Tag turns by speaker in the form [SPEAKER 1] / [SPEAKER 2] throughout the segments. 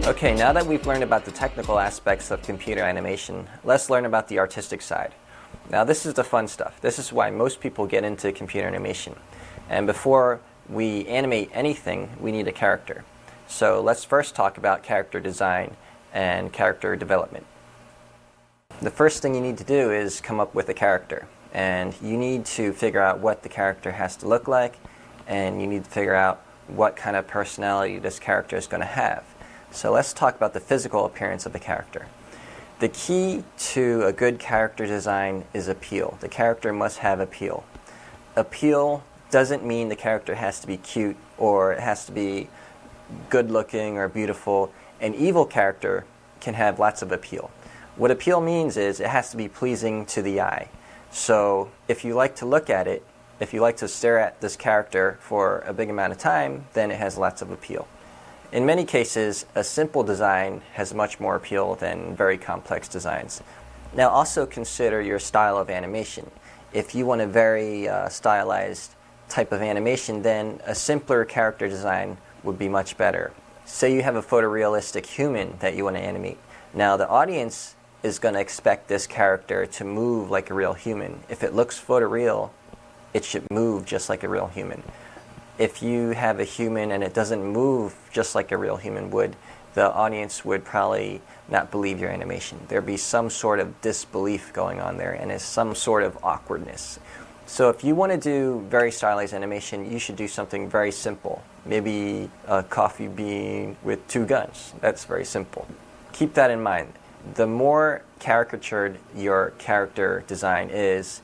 [SPEAKER 1] Okay, now that we've learned about the technical aspects of computer animation, let's learn about the artistic side. Now this is the fun stuff. This is why most people get into computer animation. And before we animate anything, we need a character. So let's first talk about character design and character development. The first thing you need to do is come up with a character. And you need to figure out what the character has to look like, and you need to figure out what kind of personality this character is going to have. So let's talk about the physical appearance of the character. The key to a good character design is appeal. The character must have appeal. Appeal doesn't mean the character has to be cute or it has to be good looking or beautiful. An evil character can have lots of appeal. What appeal means is it has to be pleasing to the eye. So if you like to look at it, if you like to stare at this character for a big amount of time, then it has lots of appeal. In many cases, a simple design has much more appeal than very complex designs. Now also consider your style of animation. If you want a very stylized type of animation, then a simpler character design would be much better. Say you have a photorealistic human that you want to animate. Now the audience is going to expect this character to move like a real human. If it looks photoreal, it should move just like a real human. If you have a human and it doesn't move just like a real human would, the audience would probably not believe your animation. There'd be some sort of disbelief going on there, and there's some sort of awkwardness. So if you want to do very stylized animation, you should do something very simple. Maybe a coffee bean with two guns. That's very simple. Keep that in mind. The more caricatured your character design is,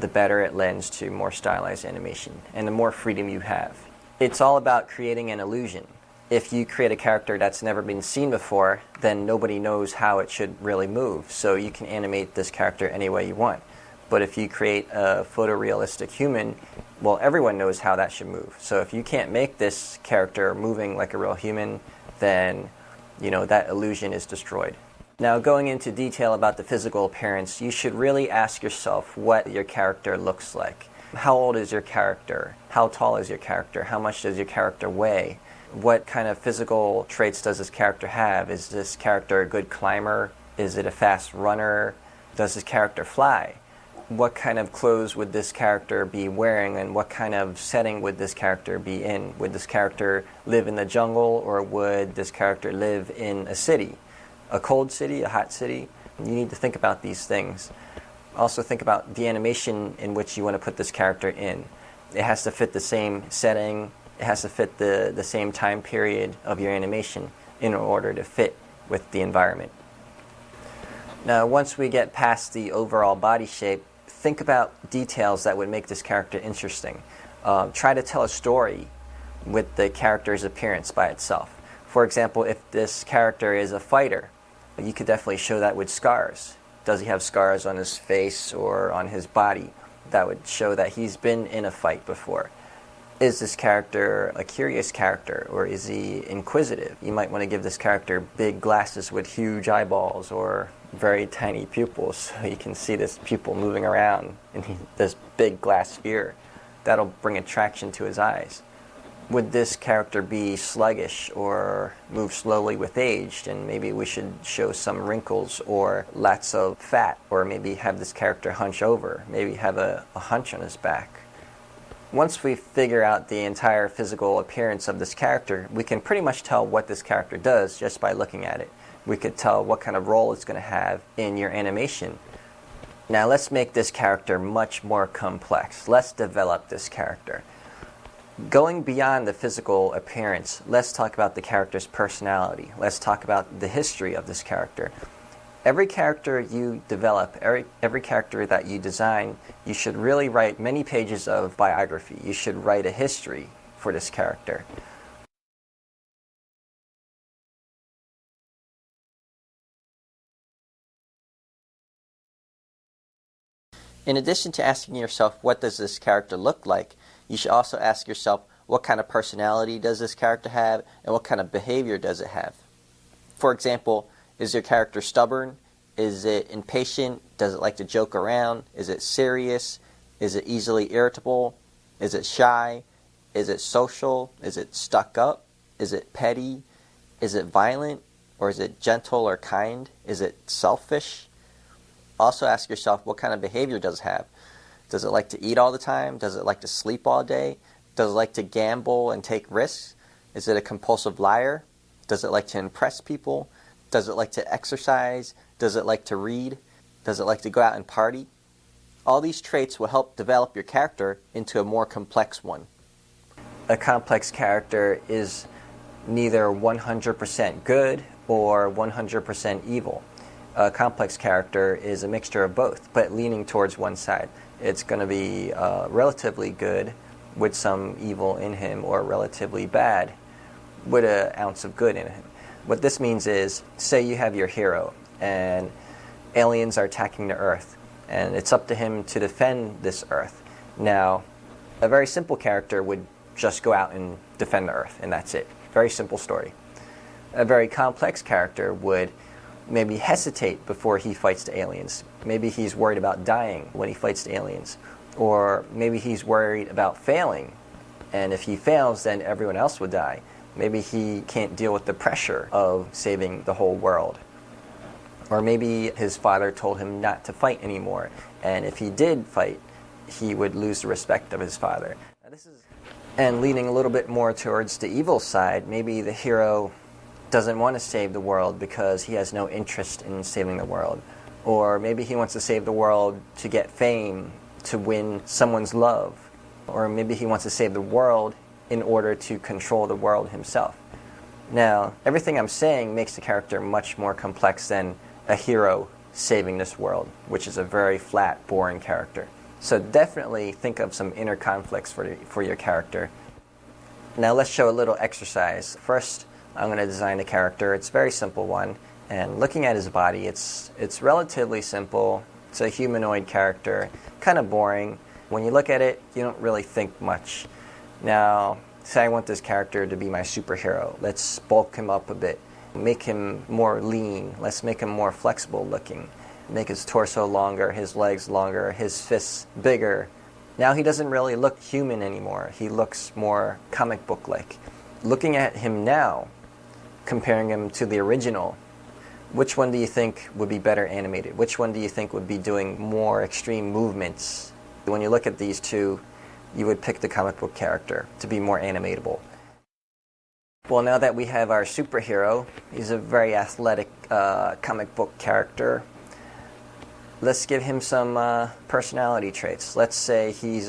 [SPEAKER 1] the better it lends to more stylized animation, and the more freedom you have. It's all about creating an illusion. If you create a character that's never been seen before, then nobody knows how it should really move, so you can animate this character any way you want. But if you create a photorealistic human, well, everyone knows how that should move. So if you can't make this character moving like a real human, then that illusion is destroyed. Now, going into detail about the physical appearance, you should really ask yourself what your character looks like. How old is your character? How tall is your character? How much does your character weigh? What kind of physical traits does this character have? Is this character a good climber? Is it a fast runner? Does this character fly? What kind of clothes would this character be wearing, and what kind of setting would this character be in? Would this character live in the jungle, or would this character live in a city? A cold city, a hot city? You need to think about these things. Also think about the animation in which you want to put this character in. It has to fit the same setting. It has to fit the same time period of your animation in order to fit with the environment. Now, once we get past the overall body shape, think about details that would make this character interesting. Try to tell a story with the character's appearance by itself. For example, if this character is a fighter, you could definitely show that with scars. Does he have scars on his face or on his body? That would show that he's been in a fight before. Is this character a curious character, or is he inquisitive? You might want to give this character big glasses with huge eyeballs or very tiny pupils, so you can see this pupil moving around in this big glass sphere. That'll bring attraction to his eyes. Would this character be sluggish or move slowly with age? And maybe we should show some wrinkles or lots of fat, or maybe have this character hunch over, maybe have a hunch on his back. Once we figure out the entire physical appearance of this character, we can pretty much tell what this character does just by looking at it. We could tell what kind of role it's going to have in your animation. Now let's make this character much more complex. Let's develop this character. Going beyond the physical appearance, let's talk about the character's personality. Let's talk about the history of this character. Every character you develop, every character that you design, you should really write many pages of biography. You should write a history for this character. In addition to asking yourself, what does this character look like, you should also ask yourself, what kind of personality does this character have, and what kind of behavior does it have? For example, is your character stubborn? Is it impatient? Does it like to joke around? Is it serious? Is it easily irritable? Is it shy? Is it social? Is it stuck up? Is it petty? Is it violent, or is it gentle or kind? Is it selfish? Also ask yourself, what kind of behavior does it have? Does it like to eat all the time? Does it like to sleep all day? Does it like to gamble and take risks? Is it a compulsive liar? Does it like to impress people? Does it like to exercise? Does it like to read? Does it like to go out and party? All these traits will help develop your character into a more complex one. A complex character is neither 100% good or 100% evil. A complex character is a mixture of both, but leaning towards one side. It's going to be relatively good with some evil in him, or relatively bad with an ounce of good in him. What this means is, say you have your hero and aliens are attacking the Earth, and it's up to him to defend this Earth. Now, a very simple character would just go out and defend the Earth, and that's it. Very simple story. A very complex character would maybe hesitate before he fights the aliens. Maybe he's worried about dying when he fights the aliens. Or maybe he's worried about failing, and if he fails, then everyone else would die. Maybe he can't deal with the pressure of saving the whole world. Or maybe his father told him not to fight anymore, and if he did fight, he would lose the respect of his father. And leaning a little bit more towards the evil side, maybe the hero doesn't want to save the world because he has no interest in saving the world. Or maybe he wants to save the world to get fame, to win someone's love. Or maybe he wants to save the world in order to control the world himself. Now, everything I'm saying makes the character much more complex than a hero saving this world, which is a very flat, boring character. So definitely think of some inner conflicts for your character. Now let's show a little exercise. First, I'm going to design a character. It's a very simple one. And looking at his body, it's relatively simple. It's a humanoid character, kind of boring. When you look at it, you don't really think much. Now, say I want this character to be my superhero. Let's bulk him up a bit. Make him more lean. Let's make him more flexible looking. Make his torso longer, his legs longer, his fists bigger. Now he doesn't really look human anymore. He looks more comic book-like. Looking at him now, comparing him to the original, which one do you think would be better animated? Which one do you think would be doing more extreme movements? When you look at these two, you would pick the comic book character to be more animatable. Well, now that we have our superhero, he's a very athletic comic book character. Let's give him some personality traits. Let's say he's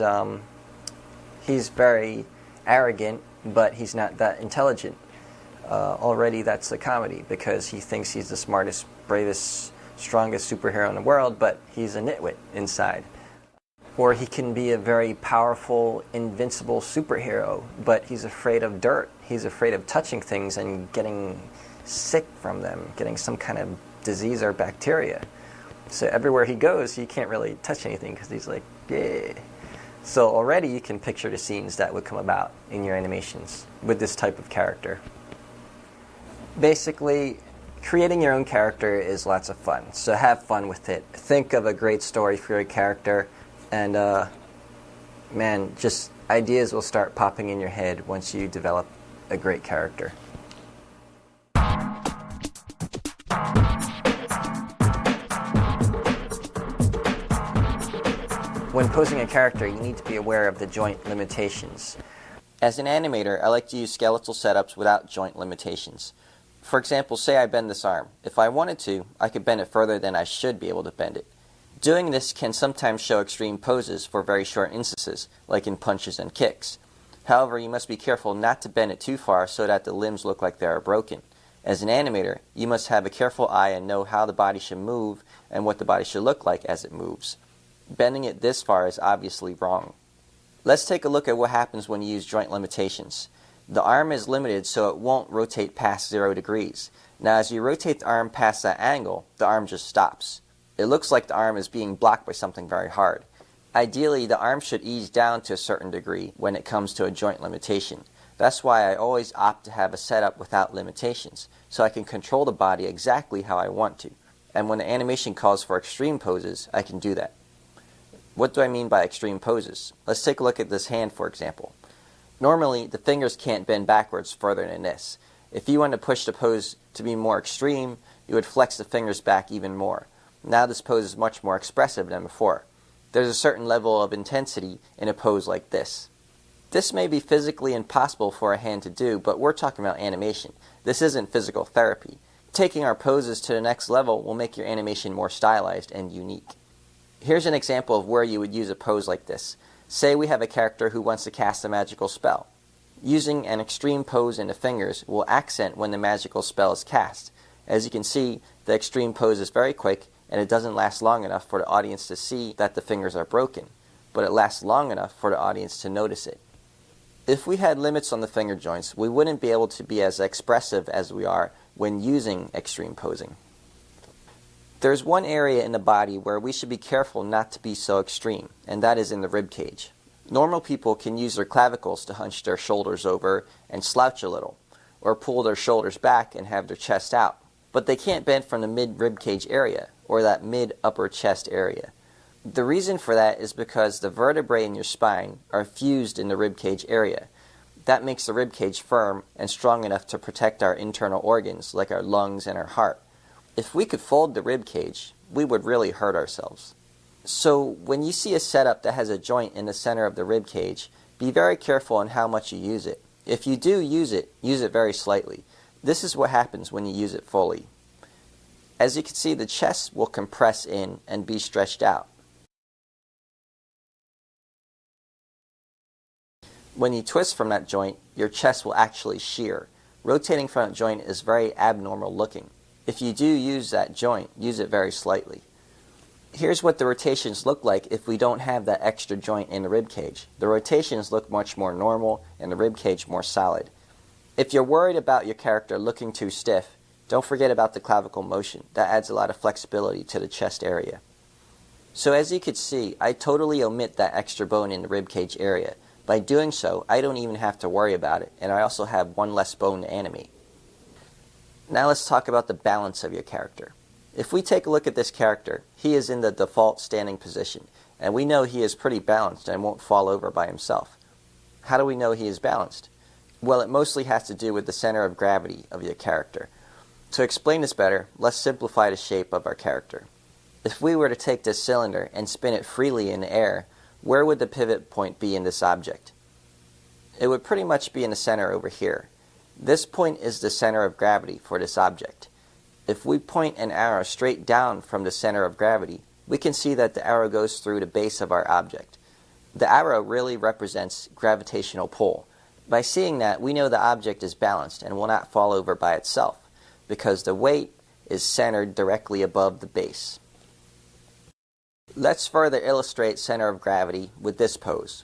[SPEAKER 1] very arrogant, but he's not that intelligent. Already that's a comedy because he thinks he's the smartest, bravest, strongest superhero in the world, but he's a nitwit inside. Or he can be a very powerful, invincible superhero, but he's afraid of dirt. He's afraid of touching things and getting sick from them, getting some kind of disease or bacteria. So everywhere he goes, he can't really touch anything because he's like, yeah. So already you can picture the scenes that would come about in your animations with this type of character. Basically, creating your own character is lots of fun, so have fun with it. Think of a great story for your character, and man, just ideas will start popping in your head once you develop a great character. When posing a character, you need to be aware of the joint limitations. As an animator, I like to use skeletal setups without joint limitations. For example, say I bend this arm. If I wanted to, I could bend it further than I should be able to bend it. Doing this can sometimes show extreme poses for very short instances, like in punches and kicks. However, you must be careful not to bend it too far so that the limbs look like they are broken. As an animator, you must have a careful eye and know how the body should move and what the body should look like as it moves. Bending it this far is obviously wrong. Let's take a look at what happens when you use joint limitations. The arm is limited so it won't rotate past 0 degrees. Now as you rotate the arm past that angle, the arm just stops. It looks like the arm is being blocked by something very hard. Ideally, the arm should ease down to a certain degree when it comes to a joint limitation. That's why I always opt to have a setup without limitations, so I can control the body exactly how I want to. And when the animation calls for extreme poses, I can do that. What do I mean by extreme poses? Let's take a look at this hand, for example. Normally, the fingers can't bend backwards further than this. If you want to push the pose to be more extreme, you would flex the fingers back even more. Now this pose is much more expressive than before. There's a certain level of intensity in a pose like this. This may be physically impossible for a hand to do, but we're talking about animation. This isn't physical therapy. Taking our poses to the next level will make your animation more stylized and unique. Here's an example of where you would use a pose like this. Say we have a character who wants to cast a magical spell. Using an extreme pose in the fingers will accent when the magical spell is cast. As you can see, the extreme pose is very quick and it doesn't last long enough for the audience to see that the fingers are broken, but it lasts long enough for the audience to notice it. If we had limits on the finger joints, we wouldn't be able to be as expressive as we are when using extreme posing. There's one area in the body where we should be careful not to be so extreme, and that is in the rib cage. Normal people can use their clavicles to hunch their shoulders over and slouch a little, or pull their shoulders back and have their chest out. But they can't bend from the mid-rib cage area, or that mid-upper chest area. The reason for that is because the vertebrae in your spine are fused in the rib cage area. That makes the rib cage firm and strong enough to protect our internal organs, like our lungs and our heart. If we could fold the rib cage, we would really hurt ourselves. So when you see a setup that has a joint in the center of the rib cage, be very careful on how much you use it. If you do use it very slightly. This is what happens when you use it fully. As you can see, the chest will compress in and be stretched out. When you twist from that joint, your chest will actually shear. Rotating from that joint is very abnormal looking. If you do use that joint, use it very slightly. Here's what the rotations look like if we don't have that extra joint in the rib cage. The rotations look much more normal and the rib cage more solid. If you're worried about your character looking too stiff, don't forget about the clavicle motion. That adds a lot of flexibility to the chest area. So as you can see, I totally omit that extra bone in the rib cage area. By doing so, I don't even have to worry about it, and I also have one less bone to animate. Now let's talk about the balance of your character. If we take a look at this character, he is in the default standing position, and we know he is pretty balanced and won't fall over by himself. How do we know he is balanced? Well, it mostly has to do with the center of gravity of your character. To explain this better, let's simplify the shape of our character. If we were to take this cylinder and spin it freely in the air, where would the pivot point be in this object? It would pretty much be in the center over here. This point is the center of gravity for this object. If we point an arrow straight down from the center of gravity, we can see that the arrow goes through the base of our object. The arrow really represents gravitational pull. By seeing that, we know the object is balanced and will not fall over by itself, because the weight is centered directly above the base. Let's further illustrate center of gravity with this pose.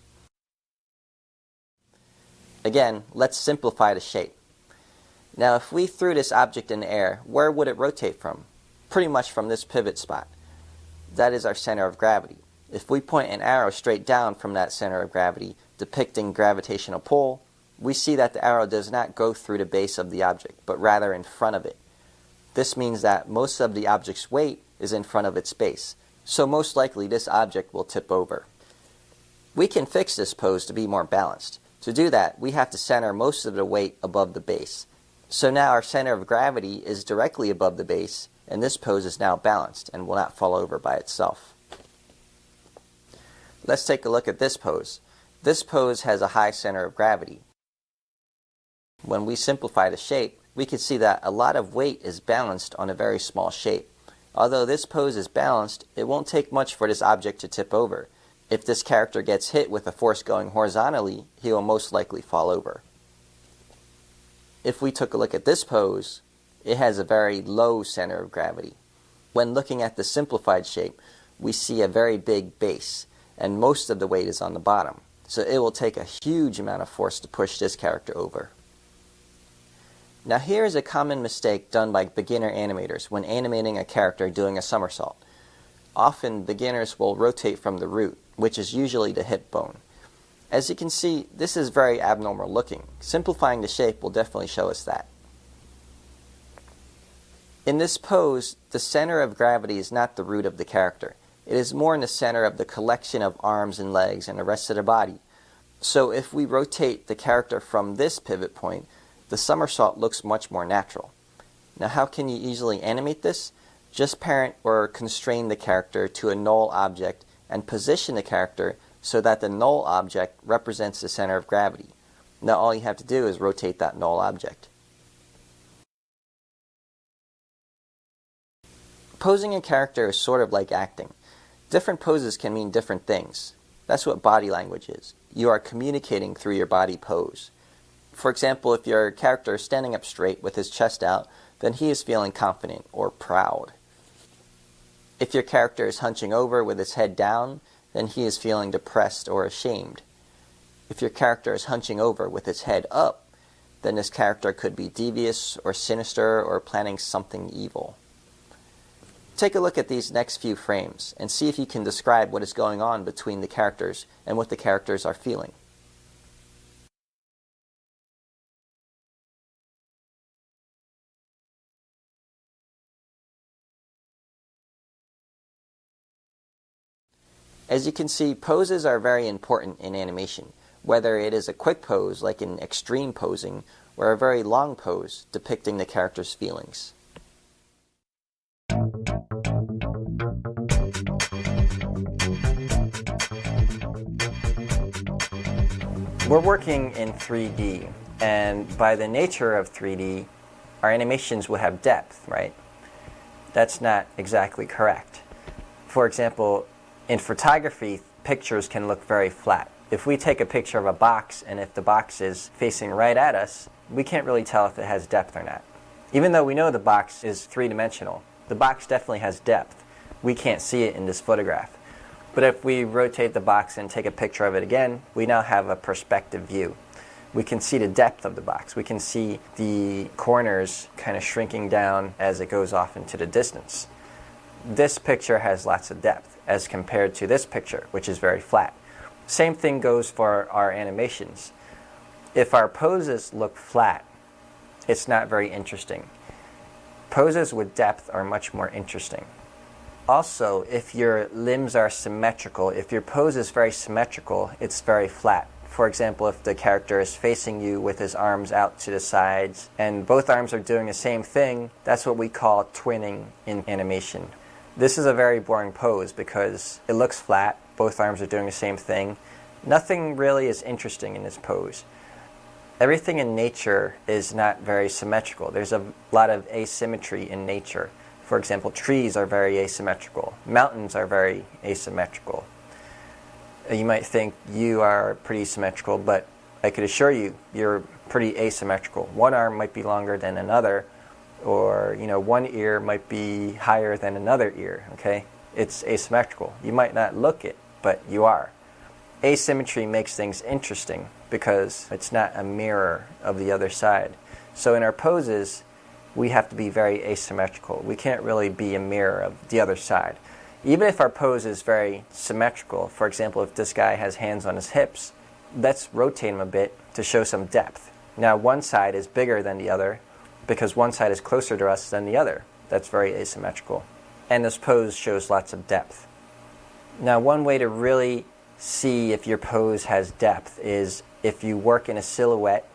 [SPEAKER 1] Again, let's simplify the shape. Now if we threw this object in the air, where would it rotate from? Pretty much from this pivot spot. That is our center of gravity. If we point an arrow straight down from that center of gravity, depicting gravitational pull, we see that the arrow does not go through the base of the object, but rather in front of it. This means that most of the object's weight is in front of its base, so most likely this object will tip over. We can fix this pose to be more balanced. To do that, we have to center most of the weight above the base. So now our center of gravity is directly above the base, and this pose is now balanced and will not fall over by itself. Let's take a look at this pose. This pose has a high center of gravity. When we simplify the shape, we can see that a lot of weight is balanced on a very small shape. Although this pose is balanced, it won't take much for this object to tip over. If this character gets hit with a force going horizontally, he will most likely fall over. If we took a look at this pose, it has a very low center of gravity. When looking at the simplified shape, we see a very big base, and most of the weight is on the bottom. So it will take a huge amount of force to push this character over. Now here is a common mistake done by beginner animators when animating a character doing a somersault. Often beginners will rotate from the root, which is usually the hip bone. As you can see, this is very abnormal looking. Simplifying the shape will definitely show us that. In this pose, the center of gravity is not the root of the character. It is more in the center of the collection of arms and legs and the rest of the body. So if we rotate the character from this pivot point, the somersault looks much more natural. Now how can you easily animate this? Just parent or constrain the character to a null object and position the character so that the null object represents the center of gravity. Now all you have to do is rotate that null object. Posing a character is sort of like acting. Different poses can mean different things. That's what body language is. You are communicating through your body pose. For example, if your character is standing up straight with his chest out, then he is feeling confident or proud. If your character is hunching over with his head down, then he is feeling depressed or ashamed. If your character is hunching over with his head up, then this character could be devious or sinister or planning something evil. Take a look at these next few frames and see if you can describe what is going on between the characters and what the characters are feeling. As you can see, poses are very important in animation, whether it is a quick pose like in extreme posing or a very long pose depicting the character's feelings. We're working in 3D, and by the nature of 3D, our animations will have depth, right? That's not exactly correct. For example, in photography, pictures can look very flat. If we take a picture of a box, and if the box is facing right at us, we can't really tell if it has depth or not. Even though we know the box is three-dimensional, the box definitely has depth. We can't see it in this photograph. But if we rotate the box and take a picture of it again, we now have a perspective view. We can see the depth of the box. We can see the corners kind of shrinking down as it goes off into the distance. This picture has lots of depth as compared to this picture, which is very flat. Same thing goes for our animations. If our poses look flat, it's not very interesting. Poses with depth are much more interesting. Also, if your limbs are symmetrical, if your pose is very symmetrical, it's very flat. For example, if the character is facing you with his arms out to the sides and both arms are doing the same thing, that's what we call twinning in animation. This is a very boring pose because it looks flat, both arms are doing the same thing. Nothing really is interesting in this pose. Everything in nature is not very symmetrical. There's a lot of asymmetry in nature. For example, trees are very asymmetrical. Mountains are very asymmetrical. You might think you are pretty symmetrical, but I could assure you, you're pretty asymmetrical. One arm might be longer than another, or one ear might be higher than another ear, okay? It's asymmetrical. You might not look it, but you are. Asymmetry makes things interesting because it's not a mirror of the other side. So in our poses, we have to be very asymmetrical. We can't really be a mirror of the other side. Even if our pose is very symmetrical, for example, if this guy has hands on his hips, let's rotate him a bit to show some depth. Now one side is bigger than the other because one side is closer to us than the other. That's very asymmetrical. And this pose shows lots of depth. Now one way to really see if your pose has depth is if you work in a silhouette,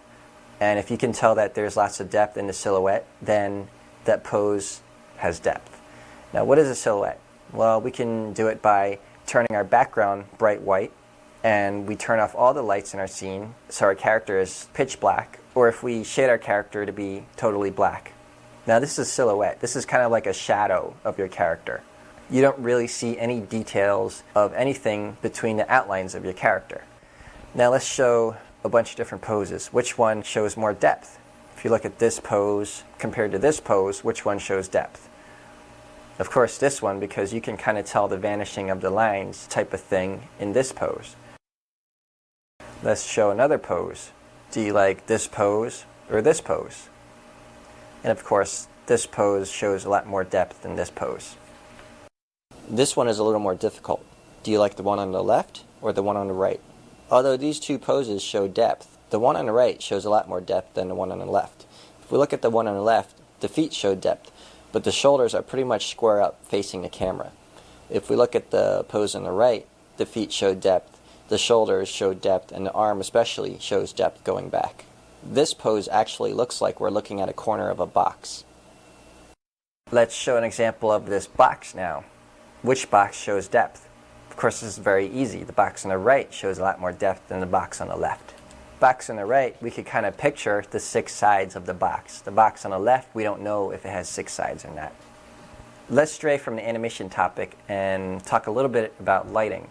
[SPEAKER 1] and if you can tell that there's lots of depth in the silhouette, then that pose has depth. Now what is a silhouette? Well, we can do it by turning our background bright white, and we turn off all the lights in our scene so our character is pitch black, or if we shade our character to be totally black. Now this is a silhouette. This is kind of like a shadow of your character. You don't really see any details of anything between the outlines of your character. Now let's show a bunch of different poses. Which one shows more depth? If you look at this pose compared to this pose, which one shows depth? Of course this one, because you can kind of tell the vanishing of the lines type of thing in this pose. Let's show another pose. Do you like this pose or this pose? And of course this pose shows a lot more depth than this pose. This one is a little more difficult. Do you like the one on the left or the one on the right? Although these two poses show depth, the one on the right shows a lot more depth than the one on the left. If we look at the one on the left, the feet show depth, but the shoulders are pretty much square up facing the camera. If we look at the pose on the right, the feet show depth, the shoulders show depth, and the arm especially shows depth going back. This pose actually looks like we're looking at a corner of a box. Let's show an example of this box now. Which box shows depth? Of course, this is very easy. The box on the right shows a lot more depth than the box on the left. Box on the right, we could kind of picture the 6 sides of the box. The box on the left, we don't know if it has 6 sides or not. Let's stray from the animation topic and talk a little bit about lighting.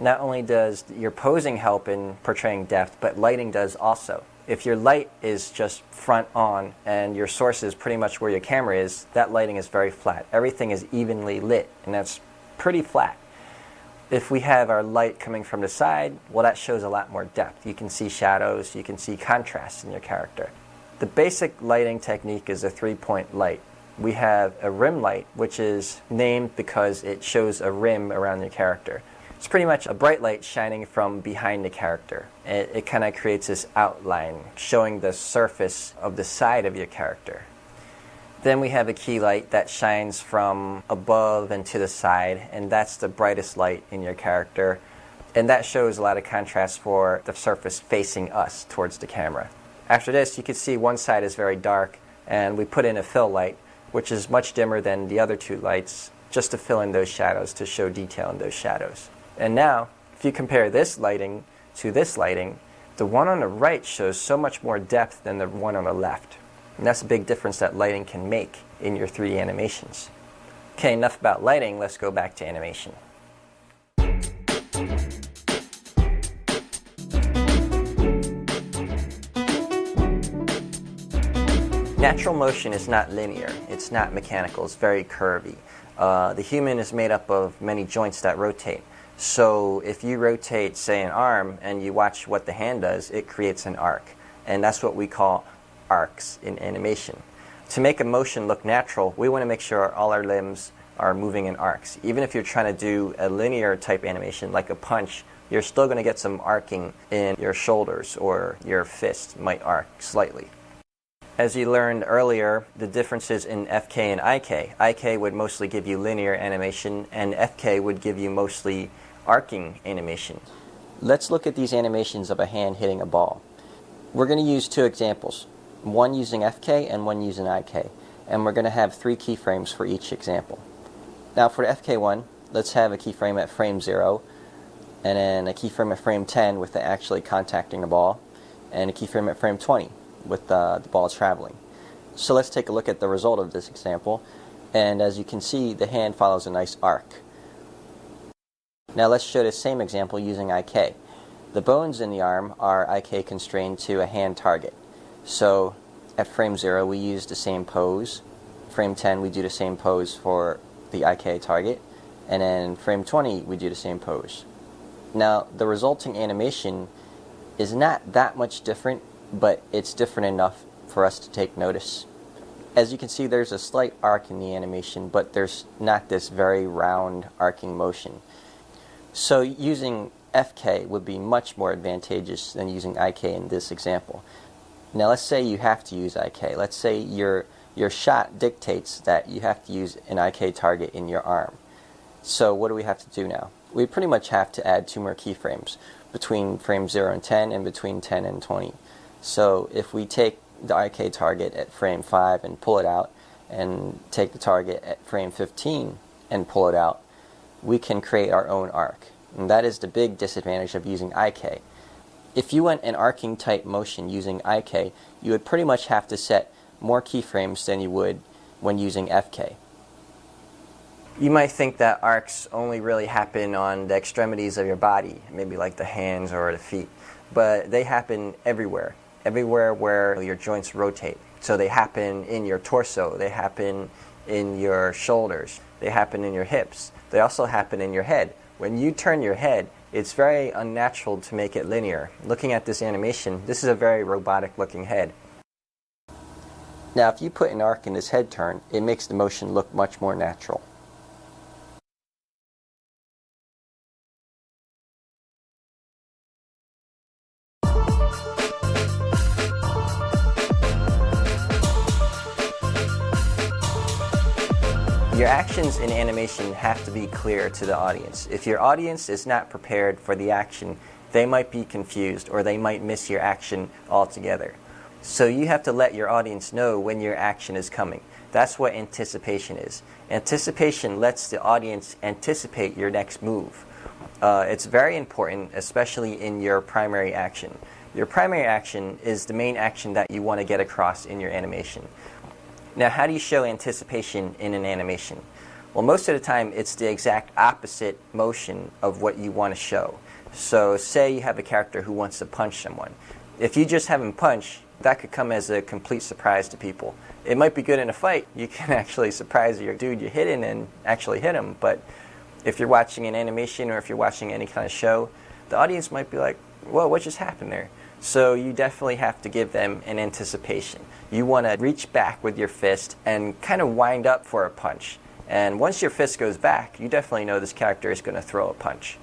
[SPEAKER 1] Not only does your posing help in portraying depth, but lighting does also. If your light is just front on and your source is pretty much where your camera is, that lighting is very flat. Everything is evenly lit, and that's pretty flat. If we have our light coming from the side, well, that shows a lot more depth. You can see shadows, you can see contrast in your character. The basic lighting technique is a 3-point light. We have a rim light, which is named because it shows a rim around your character. It's pretty much a bright light shining from behind the character. It kind of creates this outline showing the surface of the side of your character. Then we have a key light that shines from above and to the side, and that's the brightest light in your character. And that shows a lot of contrast for the surface facing us towards the camera. After this, you can see one side is very dark, and we put in a fill light, which is much dimmer than the other 2 lights, just to fill in those shadows, to show detail in those shadows. And now, if you compare this lighting to this lighting, the one on the right shows so much more depth than the one on the left. And that's a big difference that lighting can make in your 3D animations. Okay, enough about lighting, let's go back to animation. Natural motion is not linear, it's not mechanical, it's very curvy. The human is made up of many joints that rotate. So if you rotate, say, an arm and you watch what the hand does, it creates an arc. And that's what we call arcs in animation. To make a motion look natural, we want to make sure all our limbs are moving in arcs. Even if you're trying to do a linear type animation like a punch, you're still going to get some arcing in your shoulders, or your fist might arc slightly. As you learned earlier, the differences in FK and IK. IK would mostly give you linear animation, and FK would give you mostly arcing animation. Let's look at these animations of a hand hitting a ball. We're going to use 2 examples, one using FK and one using IK, and we're going to have 3 keyframes for each example. Now for the FK one, let's have a keyframe at frame 0, and then a keyframe at frame 10 with it actually contacting the ball, and a keyframe at frame 20 with the ball traveling. So let's take a look at the result of this example, and as you can see, the hand follows a nice arc. Now let's show the same example using IK. The bones in the arm are IK constrained to a hand target. So at frame 0 we use the same pose, frame 10 we do the same pose for the IK target, and then frame 20 we do the same pose. Now the resulting animation is not that much different, but it's different enough for us to take notice. As you can see, there's a slight arc in the animation, but there's not this very round arcing motion. So using FK would be much more advantageous than using IK in this example. Now let's say you have to use IK. Let's say your shot dictates that you have to use an IK target in your arm. So what do we have to do now? We pretty much have to add 2 more keyframes between frame 0 and 10 and between 10 and 20. So if we take the IK target at frame 5 and pull it out, and take the target at frame 15 and pull it out, we can create our own arc. And that is the big disadvantage of using IK. If you went an arcing type motion using IK, you would pretty much have to set more keyframes than you would when using FK. You might think that arcs only really happen on the extremities of your body, maybe like the hands or the feet, but they happen everywhere where your joints rotate. So they happen in your torso, they happen in your shoulders, they happen in your hips, they also happen in your head. When you turn your head, it's very unnatural to make it linear. Looking at this animation, this is a very robotic looking head. Now if you put an arc in this head turn, it makes the motion look much more natural. Your actions in animation have to be clear to the audience. If your audience is not prepared for the action, they might be confused or they might miss your action altogether. So you have to let your audience know when your action is coming. That's what anticipation is. Anticipation lets the audience anticipate your next move. It's very important, especially in your primary action. Your primary action is the main action that you want to get across in your animation. Now, how do you show anticipation in an animation? Well, most of the time, it's the exact opposite motion of what you want to show. So, say you have a character who wants to punch someone. If you just have him punch, that could come as a complete surprise to people. It might be good in a fight. You can actually surprise your dude you're hitting and actually hit him. But if you're watching an animation or if you're watching any kind of show, the audience might be like, whoa, what just happened there? So you definitely have to give them an anticipation. You want to reach back with your fist and kind of wind up for a punch. And once your fist goes back, you definitely know this character is going to throw a punch.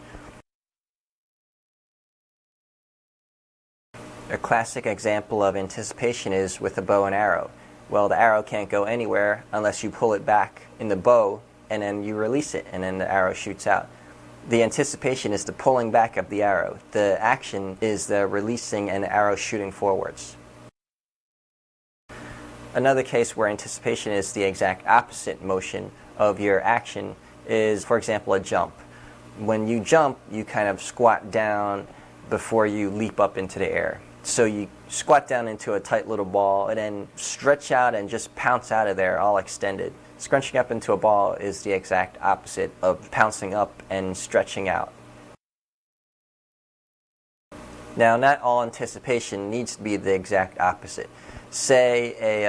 [SPEAKER 1] A classic example of anticipation is with a bow and arrow. Well, the arrow can't go anywhere unless you pull it back in the bow and then you release it and then the arrow shoots out. The anticipation is the pulling back of the arrow. The action is the releasing and the arrow shooting forwards. Another case where anticipation is the exact opposite motion of your action is, for example, a jump. When you jump, you kind of squat down before you leap up into the air. So you squat down into a tight little ball and then stretch out and just pounce out of there all extended. Scrunching up into a ball is the exact opposite of pouncing up and stretching out. Now, not all anticipation needs to be the exact opposite. Say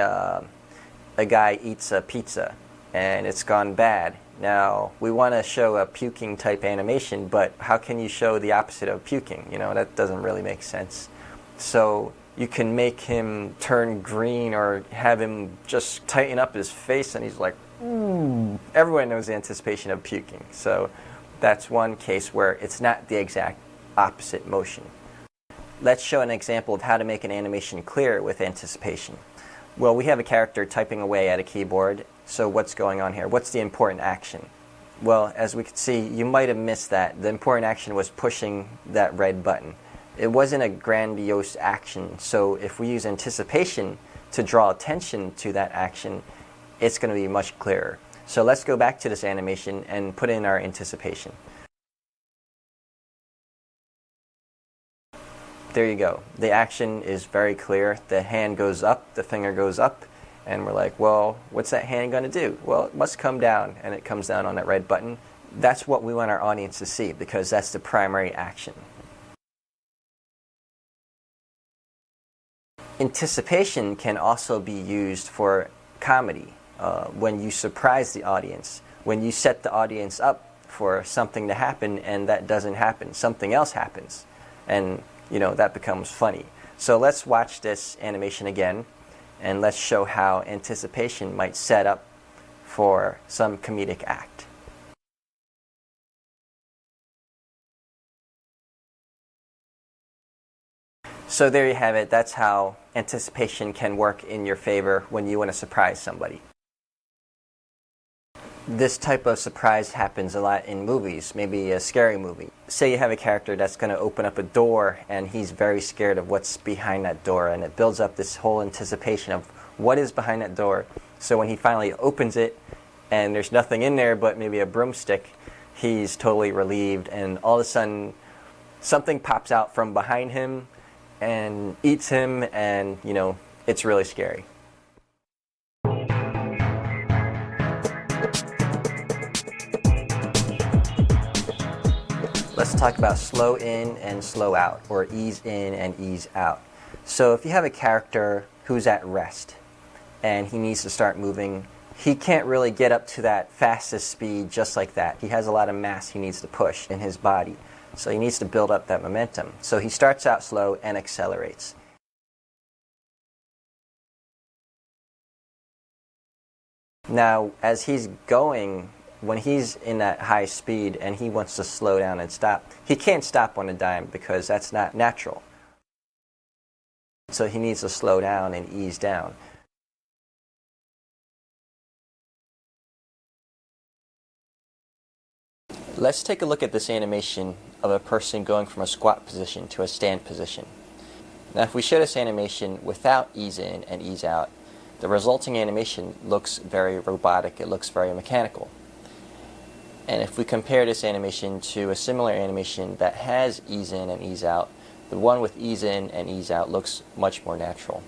[SPEAKER 1] a guy eats a pizza and it's gone bad. Now, we want to show a puking type animation, but how can you show the opposite of puking? You know, that doesn't really make sense. So you can make him turn green or have him just tighten up his face and he's like, ooh. Everyone knows the anticipation of puking. So that's one case where it's not the exact opposite motion. Let's show an example of how to make an animation clear with anticipation. Well, we have a character typing away at a keyboard. So what's going on here? What's the important action? Well, as we can see, you might have missed that. The important action was pushing that red button. It wasn't a grandiose action, so if we use anticipation to draw attention to that action, it's going to be much clearer. So let's go back to this animation and put in our anticipation. There you go. The action is very clear. The hand goes up, the finger goes up, and we're like, well, what's that hand going to do? Well, it must come down, and it comes down on that red button. That's what we want our audience to see, because that's the primary action. Anticipation can also be used for comedy, when you surprise the audience, when you set the audience up for something to happen and that doesn't happen, something else happens, and that becomes funny. So let's watch this animation again, and let's show how anticipation might set up for some comedic act. So there you have it. That's how anticipation can work in your favor when you want to surprise somebody. This type of surprise happens a lot in movies, maybe a scary movie. Say you have a character that's going to open up a door and he's very scared of what's behind that door, and it builds up this whole anticipation of what is behind that door. So when he finally opens it and there's nothing in there but maybe a broomstick, he's totally relieved, and all of a sudden something pops out from behind him and eats him, and it's really scary. Let's talk about slow in and slow out, or ease in and ease out. So if you have a character who's at rest and he needs to start moving, he can't really get up to that fastest speed just like that. He has a lot of mass he needs to push in his body. So he needs to build up that momentum. So he starts out slow and accelerates. Now, as he's going, when he's in that high speed and he wants to slow down and stop, he can't stop on a dime because that's not natural. So he needs to slow down and ease down. Let's take a look at this animation of a person going from a squat position to a stand position. Now if we show this animation without ease in and ease out, the resulting animation looks very robotic, it looks very mechanical. And if we compare this animation to a similar animation that has ease in and ease out, the one with ease in and ease out looks much more natural.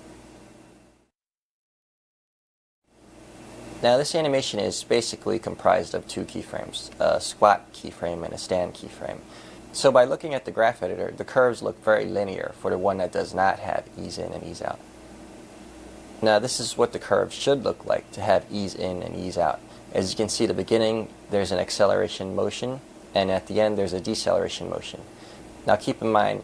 [SPEAKER 1] Now this animation is basically comprised of two keyframes, a squat keyframe and a stand keyframe. So by looking at the graph editor, the curves look very linear for the one that does not have ease in and ease out. Now this is what the curve should look like to have ease in and ease out. As you can see at the beginning, there's an acceleration motion, and at the end there's a deceleration motion. Now keep in mind,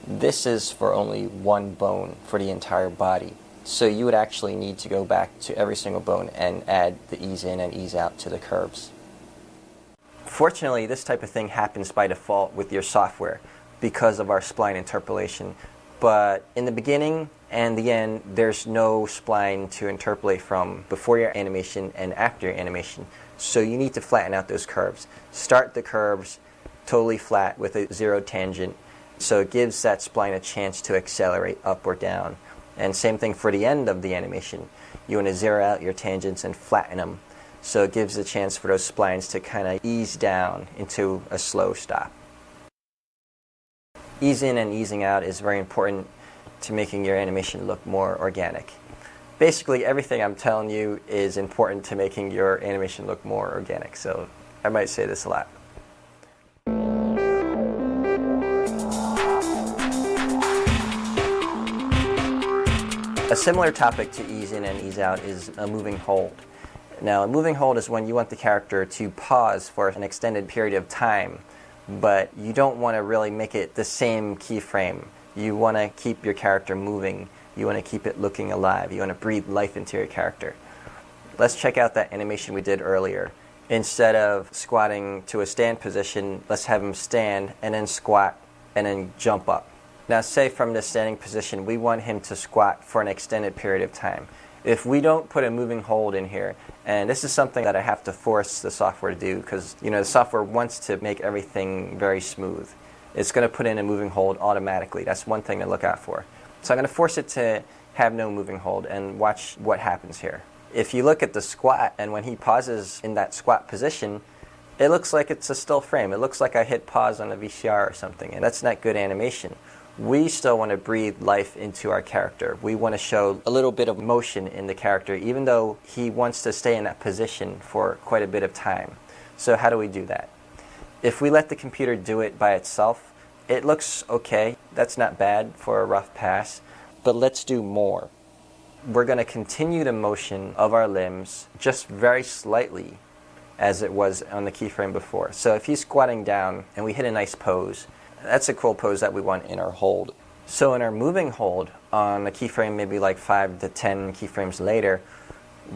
[SPEAKER 1] this is for only one bone for the entire body. So you would actually need to go back to every single bone and add the ease in and ease out to the curves. Fortunately, this type of thing happens by default with your software because of our spline interpolation. But in the beginning and the end, there's no spline to interpolate from before your animation and after your animation. So you need to flatten out those curves. Start the curves totally flat with a zero tangent, so it gives that spline a chance to accelerate up or down. And same thing for the end of the animation. You want to zero out your tangents and flatten them, so it gives a chance for those splines to kind of ease down into a slow stop. Ease in and easing out is very important to making your animation look more organic. Basically everything I'm telling you is important to making your animation look more organic, so I might say this a lot. A similar topic to ease in and ease out is a moving hold. Now, a moving hold is when you want the character to pause for an extended period of time, but you don't want to really make it the same keyframe. You want to keep your character moving. You want to keep it looking alive. You want to breathe life into your character. Let's check out that animation we did earlier. Instead of squatting to a stand position, let's have him stand and then squat and then jump up. Now say from the standing position we want him to squat for an extended period of time. If we don't put a moving hold in here, and this is something that I have to force the software to do because the software wants to make everything very smooth. It's going to put in a moving hold automatically. That's one thing to look out for. So I'm going to force it to have no moving hold and watch what happens here. If you look at the squat and when he pauses in that squat position, it looks like it's a still frame. It looks like I hit pause on a VCR or something, and that's not good animation. We still want to breathe life into our character. We want to show a little bit of motion in the character, even though he wants to stay in that position for quite a bit of time. So how do we do that? If we let the computer do it by itself, it looks okay. That's not bad for a rough pass, but let's do more. We're going to continue the motion of our limbs just very slightly as it was on the keyframe before. So if he's squatting down and we hit a nice pose, that's a cool pose that we want in our hold. So in our moving hold on a keyframe, maybe like 5 to 10 keyframes later,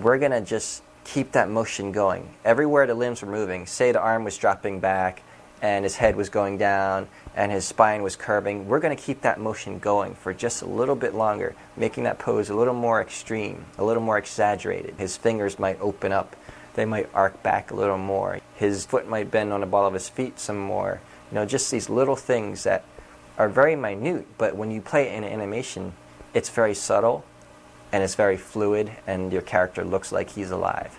[SPEAKER 1] we're going to just keep that motion going. Everywhere the limbs were moving, say the arm was dropping back and his head was going down and his spine was curving, we're going to keep that motion going for just a little bit longer, making that pose a little more extreme, a little more exaggerated. His fingers might open up, they might arc back a little more. His foot might bend on the ball of his feet some more. Just these little things that are very minute, but when you play it in animation, it's very subtle and it's very fluid and your character looks like he's alive.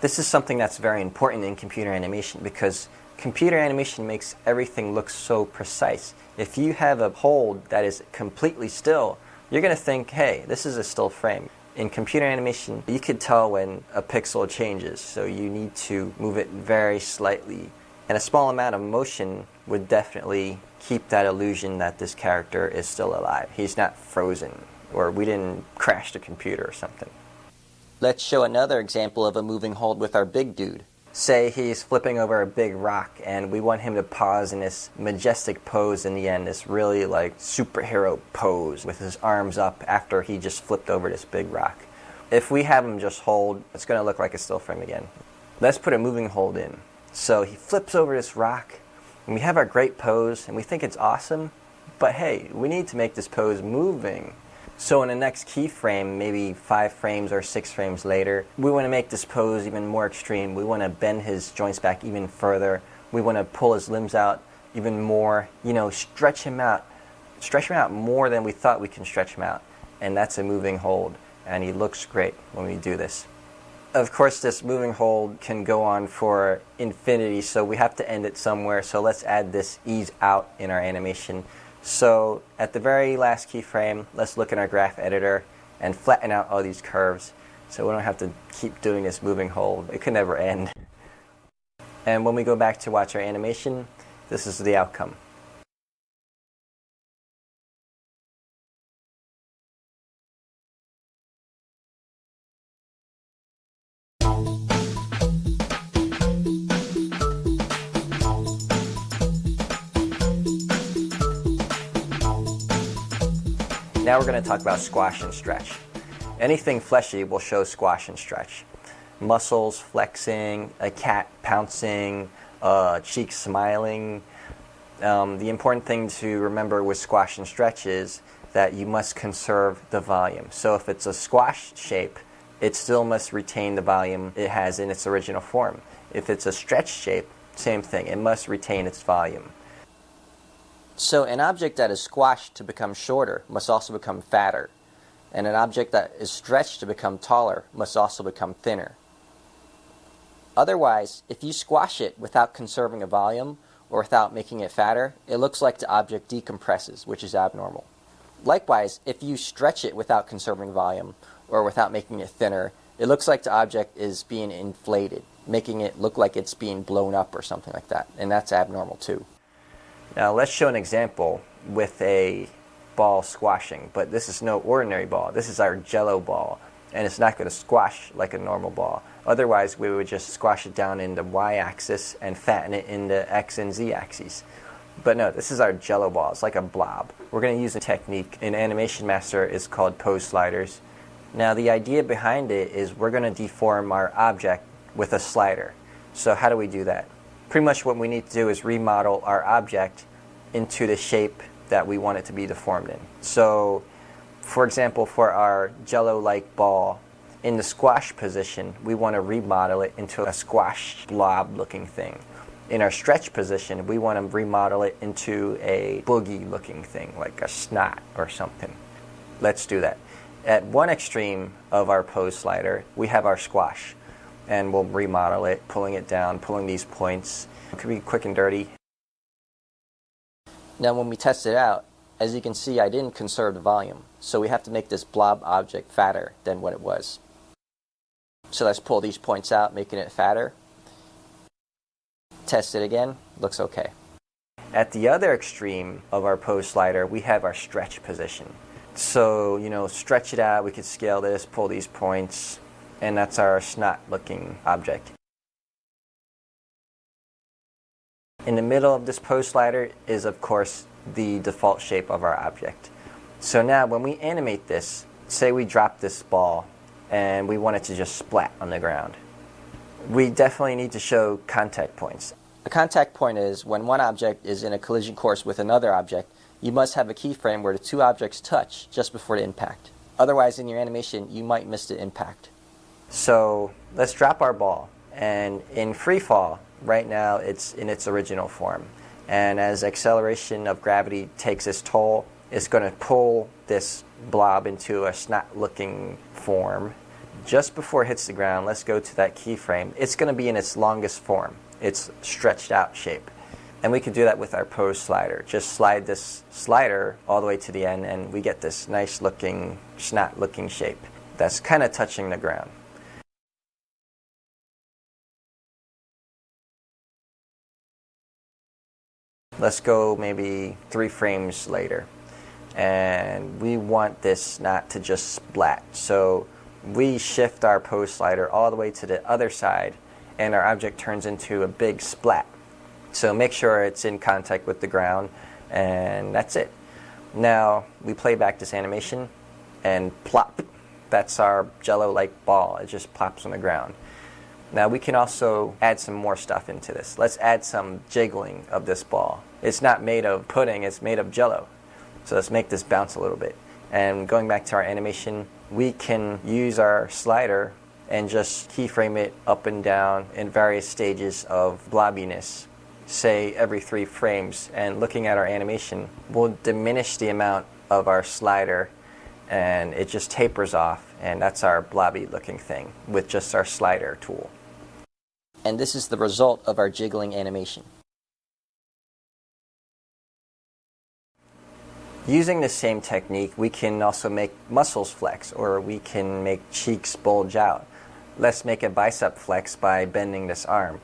[SPEAKER 1] This is something that's very important in computer animation because computer animation makes everything look so precise. If you have a hold that is completely still, you're going to think, hey, this is a still frame. In computer animation, you could tell when a pixel changes, so you need to move it very slightly. And a small amount of motion would definitely keep that illusion that this character is still alive. He's not frozen, or we didn't crash the computer or something. Let's show another example of a moving hold with our big dude. Say he's flipping over a big rock and we want him to pause in this majestic pose in the end, this really like superhero pose with his arms up after he just flipped over this big rock. If we have him just hold, it's going to look like a still frame again. Let's put a moving hold in. So he flips over this rock, and we have our great pose, and we think it's awesome, but hey, we need to make this pose moving. So in the next keyframe, maybe 5 frames or 6 frames later, we want to make this pose even more extreme. We want to bend his joints back even further. We want to pull his limbs out even more, stretch him out stretch him out more than we thought we can stretch him out. And that's a moving hold. And he looks great when we do this. Of course, this moving hold can go on for infinity, so we have to end it somewhere. So let's add this ease out in our animation. So at the very last keyframe, let's look in our graph editor and flatten out all these curves so we don't have to keep doing this moving hold. It could never end. And when we go back to watch our animation, this is the outcome. Now we're going to talk about squash and stretch. Anything fleshy will show squash and stretch. Muscles flexing, a cat pouncing, cheeks smiling. The important thing to remember with squash and stretch is that you must conserve the volume. So if it's a squash shape, it still must retain the volume it has in its original form. If it's a stretch shape, same thing. It must retain its volume. So an object that is squashed to become shorter must also become fatter. And an object that is stretched to become taller must also become thinner. Otherwise, if you squash it without conserving a volume or without making it fatter, it looks like the object decompresses, which is abnormal. Likewise, if you stretch it without conserving volume or without making it thinner, it looks like the object is being inflated, making it look like it's being blown up or something like that, and that's abnormal too. Now let's show an example with a ball squashing, but this is no ordinary ball. This is our Jello ball, and it's not going to squash like a normal ball. Otherwise, we would just squash it down in the y-axis and fatten it in the x and z axes. But no, this is our Jello ball. It's like a blob. We're going to use a technique in Animation Master. It's called pose sliders. Now the idea behind it is we're going to deform our object with a slider. So how do we do that? Pretty much what we need to do is remodel our object into the shape that we want it to be deformed in. So, for example, for our Jello-like ball, in the squash position, we want to remodel it into a squash blob-looking thing. In our stretch position, we want to remodel it into a boogie-looking thing, like a snot or something. Let's do that. At one extreme of our pose slider, we have our squash, and we'll remodel it, pulling it down, pulling these points. It could be quick and dirty. Now when we test it out, as you can see, I didn't conserve the volume, so we have to make this blob object fatter than what it was. So let's pull these points out, making it fatter. Test it again, looks okay. At the other extreme of our pose slider, we have our stretch position. So, stretch it out, we could scale this, pull these points, and that's our snot-looking object. In the middle of this pose slider is, of course, the default shape of our object. So now when we animate this, say we drop this ball and we want it to just splat on the ground. We definitely need to show contact points. A contact point is when one object is in a collision course with another object, you must have a keyframe where the two objects touch just before the impact. Otherwise, in your animation, you might miss the impact. So let's drop our ball, and in free fall, right now it's in its original form. And as acceleration of gravity takes its toll, it's going to pull this blob into a snot-looking form. Just before it hits the ground, let's go to that keyframe. It's going to be in its longest form, its stretched out shape. And we can do that with our pose slider. Just slide this slider all the way to the end, and we get this nice-looking, snot-looking shape that's kind of touching the ground. Let's go maybe 3 frames later, and we want this not to just splat. So we shift our pose slider all the way to the other side, and our object turns into a big splat. So make sure it's in contact with the ground, and that's it. Now we play back this animation, and plop, that's our Jello-like ball. It just plops on the ground. Now we can also add some more stuff into this. Let's add some jiggling of this ball. It's not made of pudding, it's made of Jello. So let's make this bounce a little bit. And going back to our animation, we can use our slider and just keyframe it up and down in various stages of blobbiness. say every 3 frames, and looking at our animation, we'll diminish the amount of our slider and it just tapers off, and that's our blobby looking thing with just our slider tool. And this is the result of our jiggling animation. Using the same technique, we can also make muscles flex, or we can make cheeks bulge out. Let's make a bicep flex by bending this arm.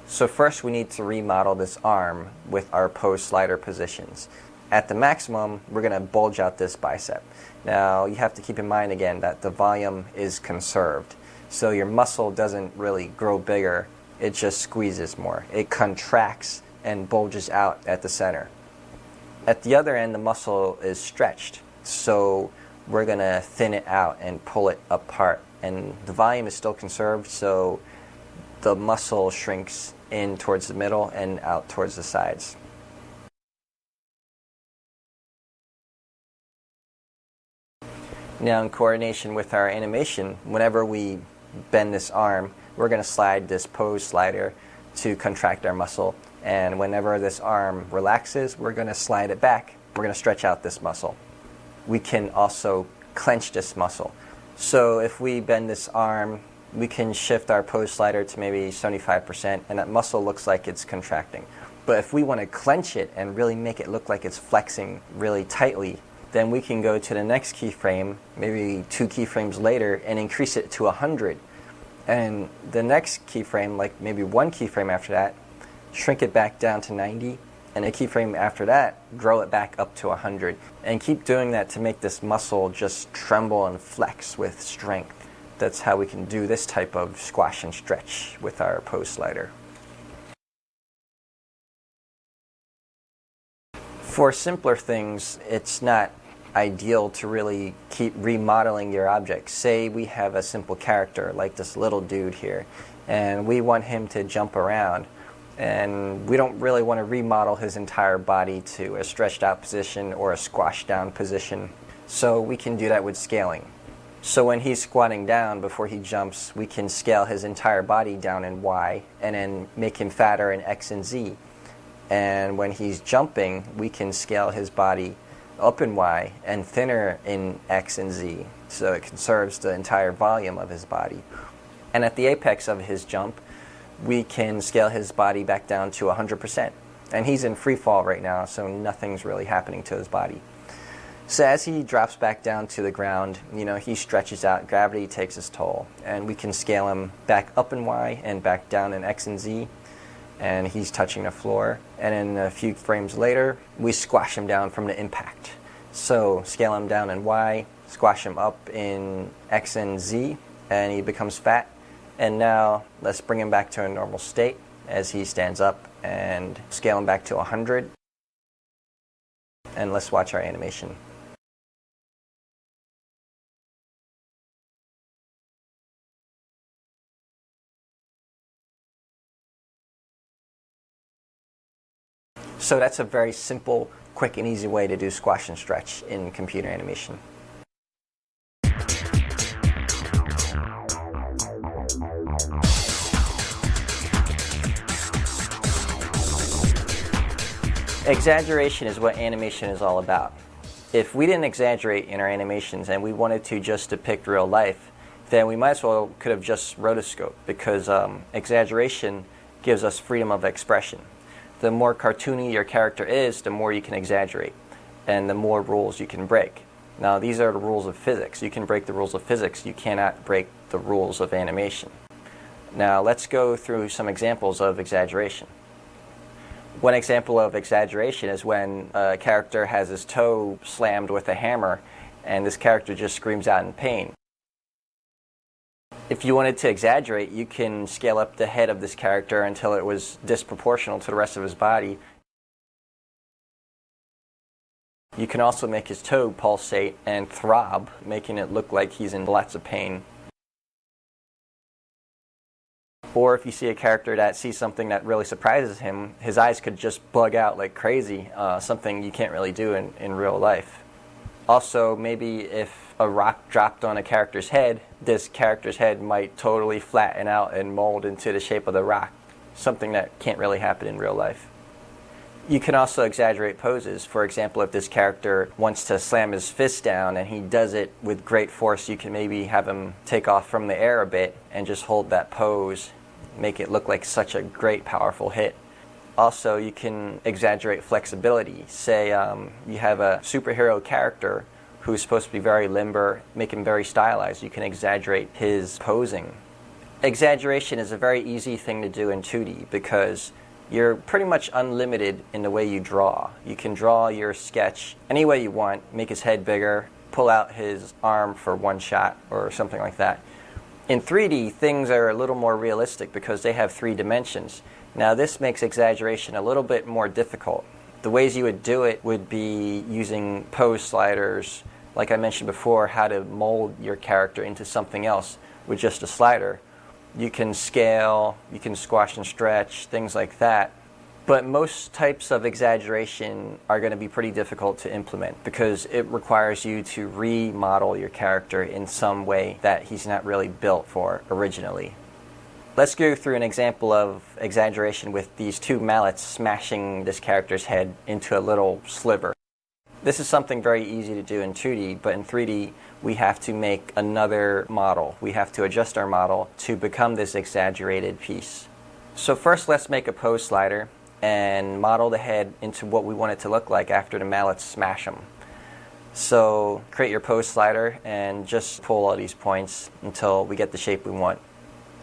[SPEAKER 1] So first we need to remodel this arm with our pose slider positions. At the maximum, we're going to bulge out this bicep. Now you have to keep in mind again that the volume is conserved. So your muscle doesn't really grow bigger, it just squeezes more. It contracts and bulges out at the center. At the other end, the muscle is stretched, so we're going to thin it out and pull it apart. And the volume is still conserved, so the muscle shrinks in towards the middle and out towards the sides. Now, in coordination with our animation, whenever we bend this arm, we're going to slide this pose slider to contract our muscle. And whenever this arm relaxes, we're going to slide it back. We're going to stretch out this muscle. We can also clench this muscle. So if we bend this arm, we can shift our pose slider to maybe 75%, and that muscle looks like it's contracting. But if we want to clench it and really make it look like it's flexing really tightly, then we can go to the next keyframe, maybe 2 keyframes later, and increase it to 100. And the next keyframe, like maybe 1 keyframe after that, shrink it back down to 90, and a keyframe after that, grow it back up to 100. And keep doing that to make this muscle just tremble and flex with strength. That's how we can do this type of squash and stretch with our pose slider. For simpler things, it's not ideal to really keep remodeling your object. Say we have a simple character like this little dude here, and we want him to jump around, and we don't really want to remodel his entire body to a stretched out position or a squashed down position. So we can do that with scaling. So when he's squatting down before he jumps, we can scale his entire body down in Y and then make him fatter in X and Z. And when he's jumping, we can scale his body up in Y and thinner in X and Z, so it conserves the entire volume of his body. And at the apex of his jump, we can scale his body back down to 100%. And he's in free fall right now, so nothing's really happening to his body. So as he drops back down to the ground, he stretches out, gravity takes its toll, and we can scale him back up in Y and back down in X and Z, and he's touching the floor. And then a few frames later, we squash him down from the impact. So scale him down in Y, squash him up in X and Z, and he becomes fat. And now let's bring him back to a normal state as he stands up and scale him back to 100. And let's watch our animation. So that's a very simple, quick, and easy way to do squash and stretch in computer animation. Exaggeration is what animation is all about. If we didn't exaggerate in our animations and we wanted to just depict real life, then we might as well could have just rotoscoped, because exaggeration gives us freedom of expression. The more cartoony your character is, the more you can exaggerate, and the more rules you can break. Now, these are the rules of physics. You can break the rules of physics. You cannot break the rules of animation. Now, let's go through some examples of exaggeration. One example of exaggeration is when a character has his toe slammed with a hammer, and this character just screams out in pain. If you wanted to exaggerate, you can scale up the head of this character until it was disproportional to the rest of his body. You can also make his toe pulsate and throb, making it look like he's in lots of pain. Or if you see a character that sees something that really surprises him, his eyes could just bug out like crazy, something you can't really do in real life. Also, maybe if a rock dropped on a character's head, this character's head might totally flatten out and mold into the shape of the rock, something that can't really happen in real life. You can also exaggerate poses. For example, if this character wants to slam his fist down and he does it with great force, you can maybe have him take off from the air a bit and just hold that pose, make it look like such a great, powerful hit. Also, you can exaggerate flexibility. Say you have a superhero character who's supposed to be very limber, make him very stylized. You can exaggerate his posing. Exaggeration is a very easy thing to do in 2D because you're pretty much unlimited in the way you draw. You can draw your sketch any way you want, make his head bigger, pull out his arm for one shot or something like that. In 3D, things are a little more realistic because they have 3 dimensions. Now this makes exaggeration a little bit more difficult. The ways you would do it would be using pose sliders, like I mentioned before, how to mold your character into something else with just a slider. You can scale, you can squash and stretch, things like that. But most types of exaggeration are going to be pretty difficult to implement because it requires you to remodel your character in some way that he's not really built for originally. Let's go through an example of exaggeration with these 2 mallets smashing this character's head into a little sliver. This is something very easy to do in 2D, but in 3D we have to make another model. We have to adjust our model to become this exaggerated piece. So first let's make a pose slider and model the head into what we want it to look like after the mallets smash them. So create your pose slider and just pull all these points until we get the shape we want.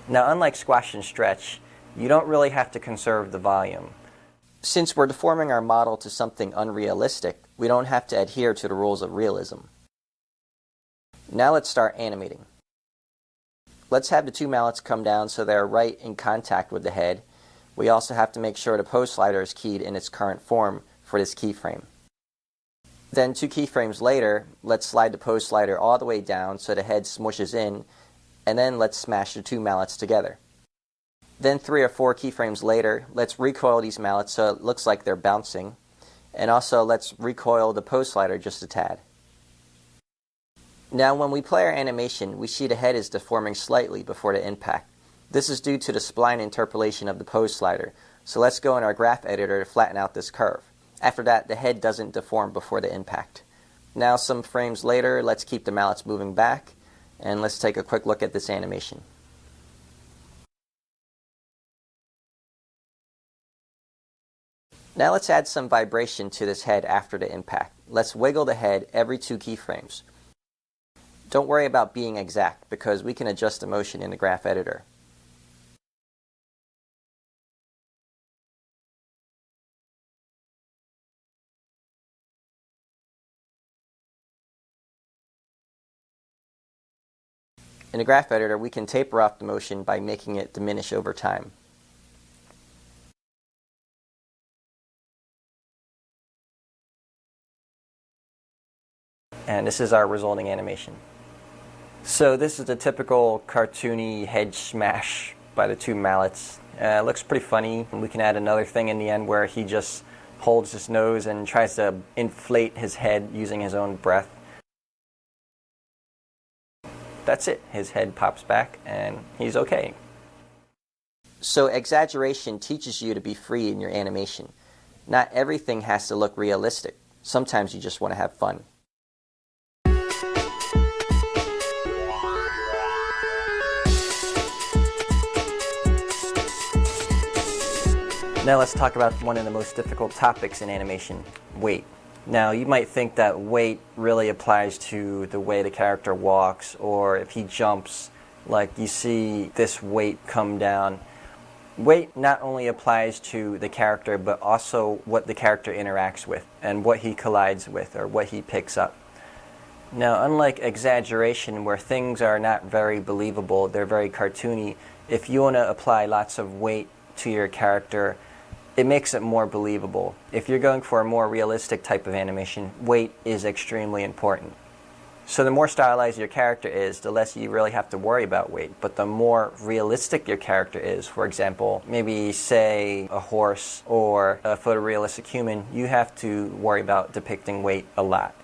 [SPEAKER 1] Now unlike squash and stretch, you don't really have to conserve the volume. Since we're deforming our model to something unrealistic, we don't have to adhere to the rules of realism. Now let's start animating. Let's have the 2 mallets come down so they're right in contact with the head. We also have to make sure the pose slider is keyed in its current form for this keyframe. Then 2 keyframes later, let's slide the pose slider all the way down so the head smushes in, and then let's smash the 2 mallets together. Then 3 or 4 keyframes later, let's recoil these mallets so it looks like they're bouncing, and also let's recoil the pose slider just a tad. Now when we play our animation, we see the head is deforming slightly before the impact. This is due to the spline interpolation of the pose slider, so let's go in our graph editor to flatten out this curve. After that, the head doesn't deform before the impact. Now some frames later, let's keep the mallets moving back, and let's take a quick look at this animation. Now let's add some vibration to this head after the impact. Let's wiggle the head every 2 keyframes. Don't worry about being exact because we can adjust the motion in the graph editor. In the graph editor, we can taper off the motion by making it diminish over time. And this is our resulting animation. So this is the typical cartoony head smash by the 2 mallets. It looks pretty funny. We can add another thing in the end where he just holds his nose and tries to inflate his head using his own breath. That's it. His head pops back and he's okay. So exaggeration teaches you to be free in your animation. Not everything has to look realistic. Sometimes you just want to have fun. Now let's talk about one of the most difficult topics in animation, weight. Now you might think that weight really applies to the way the character walks, or if he jumps, like you see this weight come down. Weight not only applies to the character, but also what the character interacts with and what he collides with or what he picks up. Now unlike exaggeration where things are not very believable, they're very cartoony, if you want to apply lots of weight to your character, it makes it more believable. If you're going for a more realistic type of animation, weight is extremely important. So the more stylized your character is, the less you really have to worry about weight. But the more realistic your character is, for example, maybe say a horse or a photorealistic human, you have to worry about depicting weight a lot.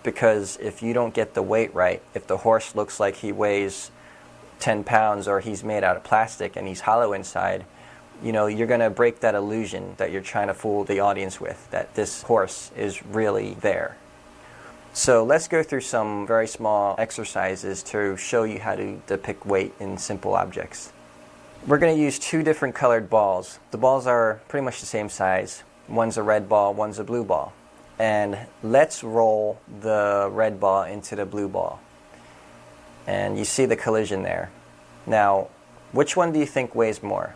[SPEAKER 1] Because if you don't get the weight right, if the horse looks like he weighs 10 pounds or he's made out of plastic and he's hollow inside, you're going to break that illusion that you're trying to fool the audience with, that this horse is really there. So let's go through some very small exercises to show you how to depict weight in simple objects. We're going to use two different colored balls. The balls are pretty much the same size. One's a red ball, one's a blue ball. And let's roll the red ball into the blue ball. And you see the collision there. Now, which one do you think weighs more?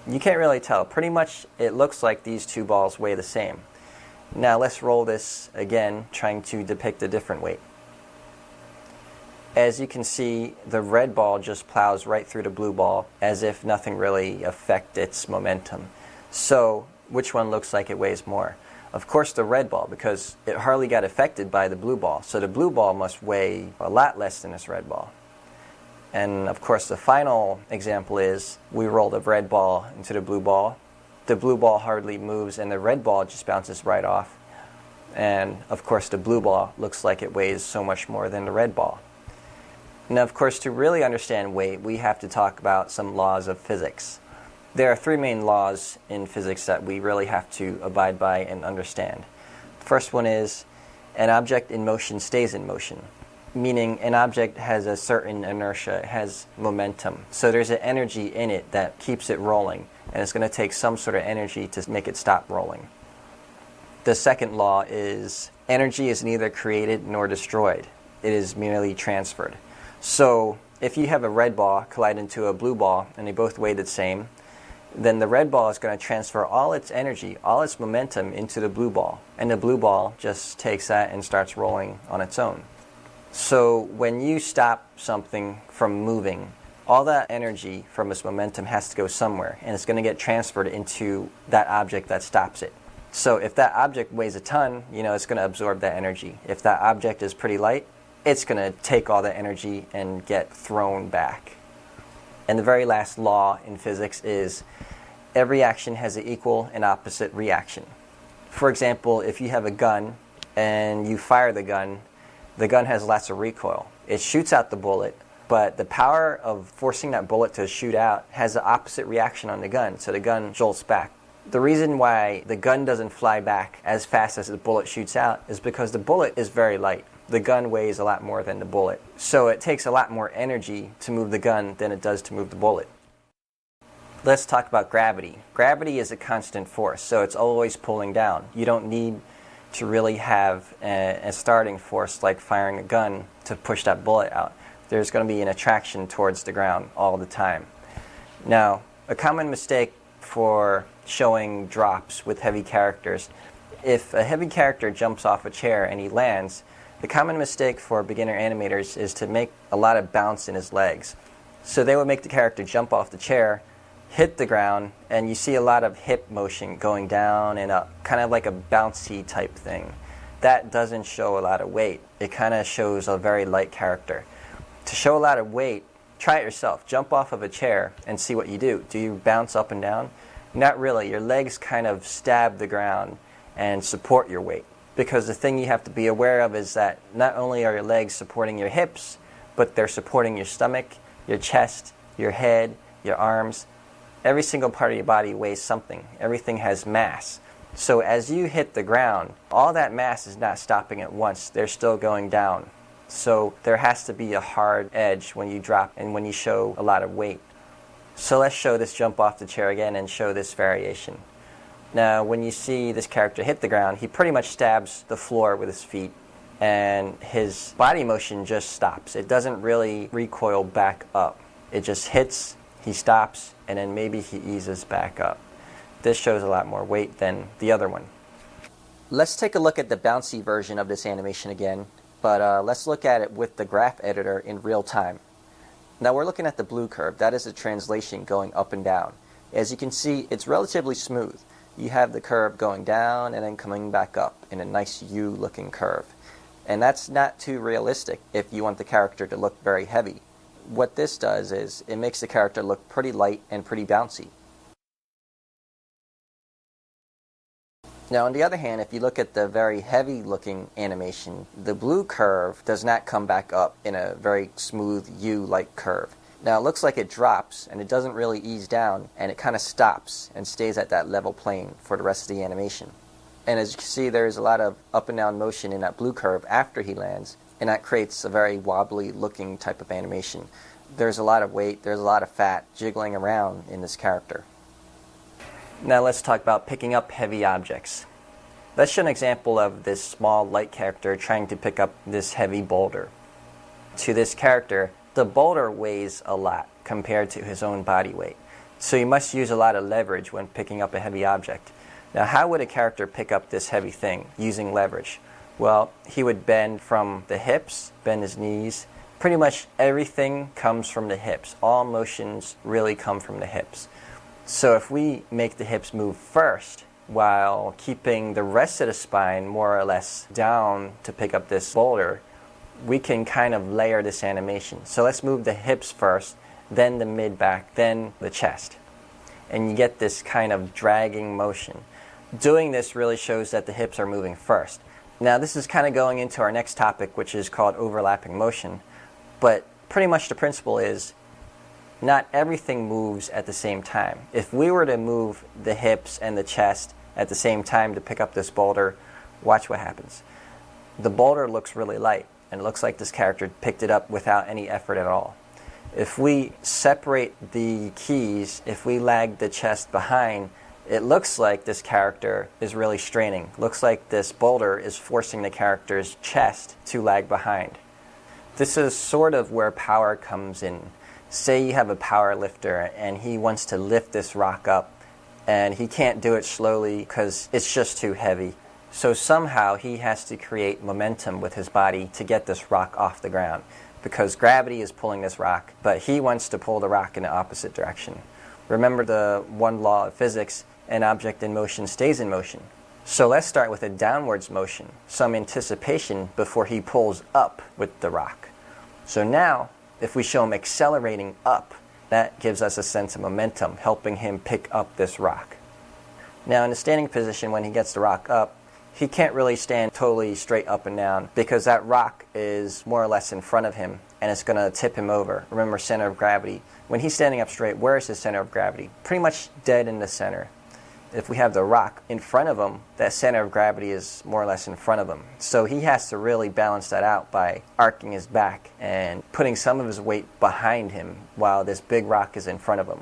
[SPEAKER 1] You can't really tell. Pretty much it looks like these two balls weigh the same. Now let's roll this again, trying to depict a different weight. As you can see, the red ball just plows right through the blue ball as if nothing really affected its momentum. So which one looks like it weighs more? Of course the red ball, because it hardly got affected by the blue ball. So the blue ball must weigh a lot less than this red ball. And of course the final example is we roll the red ball into the blue ball. The blue ball hardly moves and the red ball just bounces right off. And of course the blue ball looks like it weighs so much more than the red ball. Now of course to really understand weight we have to talk about some laws of physics. There are three main laws in physics that we really have to abide by and understand. The first one is an object in motion stays in motion, meaning an object has a certain inertia, it has momentum. So there's an energy in it that keeps it rolling, and it's going to take some sort of energy to make it stop rolling. The second law is energy is neither created nor destroyed. It is merely transferred. So if you have a red ball collide into a blue ball and they both weigh the same, then the red ball is going to transfer all its energy, all its momentum into the blue ball. And the blue ball just takes that and starts rolling on its own. So when you stop something from moving, all that energy from its momentum has to go somewhere, and it's going to get transferred into that object that stops it. So if that object weighs a ton, it's going to absorb that energy. If that object is pretty light, it's going to take all that energy and get thrown back. And the very last law in physics is every action has an equal and opposite reaction. For example, if you have a gun and you fire the gun has lots of recoil. It shoots out the bullet, but the power of forcing that bullet to shoot out has the opposite reaction on the gun, so the gun jolts back. The reason why the gun doesn't fly back as fast as the bullet shoots out is because the bullet is very light. The gun weighs a lot more than the bullet. So it takes a lot more energy to move the gun than it does to move the bullet. Let's talk about gravity. Gravity is a constant force, so it's always pulling down. You don't need to really have a starting force like firing a gun to push that bullet out. There's going to be an attraction towards the ground all the time. Now, a common mistake for showing drops with heavy characters, if a heavy character jumps off a chair and he lands, the common mistake for beginner animators is to make a lot of bounce in his legs. So they would make the character jump off the chair, hit the ground, and you see a lot of hip motion going down and up, kind of like a bouncy type thing. That doesn't show a lot of weight. It kind of shows a very light character. To show a lot of weight, try it yourself. Jump off of a chair and see what you do. Do you bounce up and down? Not really. Your legs kind of stab the ground and support your weight. Because the thing you have to be aware of is that not only are your legs supporting your hips, but they're supporting your stomach, your chest, your head, your arms. Every single part of your body weighs something. Everything has mass. So as you hit the ground, all that mass is not stopping at once. They're still going down. So there has to be a hard edge when you drop and when you show a lot of weight. So let's show this jump off the chair again and show this variation. Now when you see this character hit the ground, he pretty much stabs the floor with his feet and his body motion just stops. It doesn't really recoil back up. It just hits, he stops, and then maybe he eases back up. This shows a lot more weight than the other one. Let's take a look at the bouncy version of this animation again, but let's look at it with the graph editor in real time. Now we're looking at the blue curve. That is a translation going up and down. As you can see, it's relatively smooth. You have the curve going down and then coming back up in a nice U-looking curve. And that's not too realistic if you want the character to look very heavy. What this does is it makes the character look pretty light and pretty bouncy. Now on the other hand, if you look at the very heavy looking animation, the blue curve does not come back up in a very smooth U-like curve. Now it looks like it drops and it doesn't really ease down, and it kind of stops and stays at that level plane for the rest of the animation. And as you can see, there's a lot of up and down motion in that blue curve after he lands, and that creates a very wobbly looking type of animation. There's a lot of weight, there's a lot of fat jiggling around in this character. Now let's talk about picking up heavy objects. Let's show an example of this small light character trying to pick up this heavy boulder. To this character, the boulder weighs a lot compared to his own body weight, so he must use a lot of leverage when picking up a heavy object. Now, how would a character pick up this heavy thing using leverage? Well, he would bend from the hips, bend his knees. Pretty much everything comes from the hips. All motions really come from the hips. So if we make the hips move first while keeping the rest of the spine more or less down to pick up this boulder, we can kind of layer this animation. So let's move the hips first, then the mid-back, then the chest. And you get this kind of dragging motion. Doing this really shows that the hips are moving first. Now this is kind of going into our next topic, which is called overlapping motion. But pretty much the principle is not everything moves at the same time. If we were to move the hips and the chest at the same time to pick up this boulder, watch what happens. The boulder looks really light, and it looks like this character picked it up without any effort at all. If we separate the keys, if we lag the chest behind, it looks like this character is really straining. Looks like this boulder is forcing the character's chest to lag behind. This is sort of where power comes in. Say you have a power lifter and he wants to lift this rock up, and he can't do it slowly because it's just too heavy. So somehow he has to create momentum with his body to get this rock off the ground, because gravity is pulling this rock, but he wants to pull the rock in the opposite direction. Remember the one law of physics: an object in motion stays in motion. So let's start with a downwards motion, some anticipation before he pulls up with the rock. So now, if we show him accelerating up, that gives us a sense of momentum, helping him pick up this rock. Now in the standing position, when he gets the rock up, he can't really stand totally straight up and down because that rock is more or less in front of him and it's going to tip him over. Remember, center of gravity. When he's standing up straight, where is his center of gravity? Pretty much dead in the center. If we have the rock in front of him, that center of gravity is more or less in front of him. So he has to really balance that out by arcing his back and putting some of his weight behind him while this big rock is in front of him.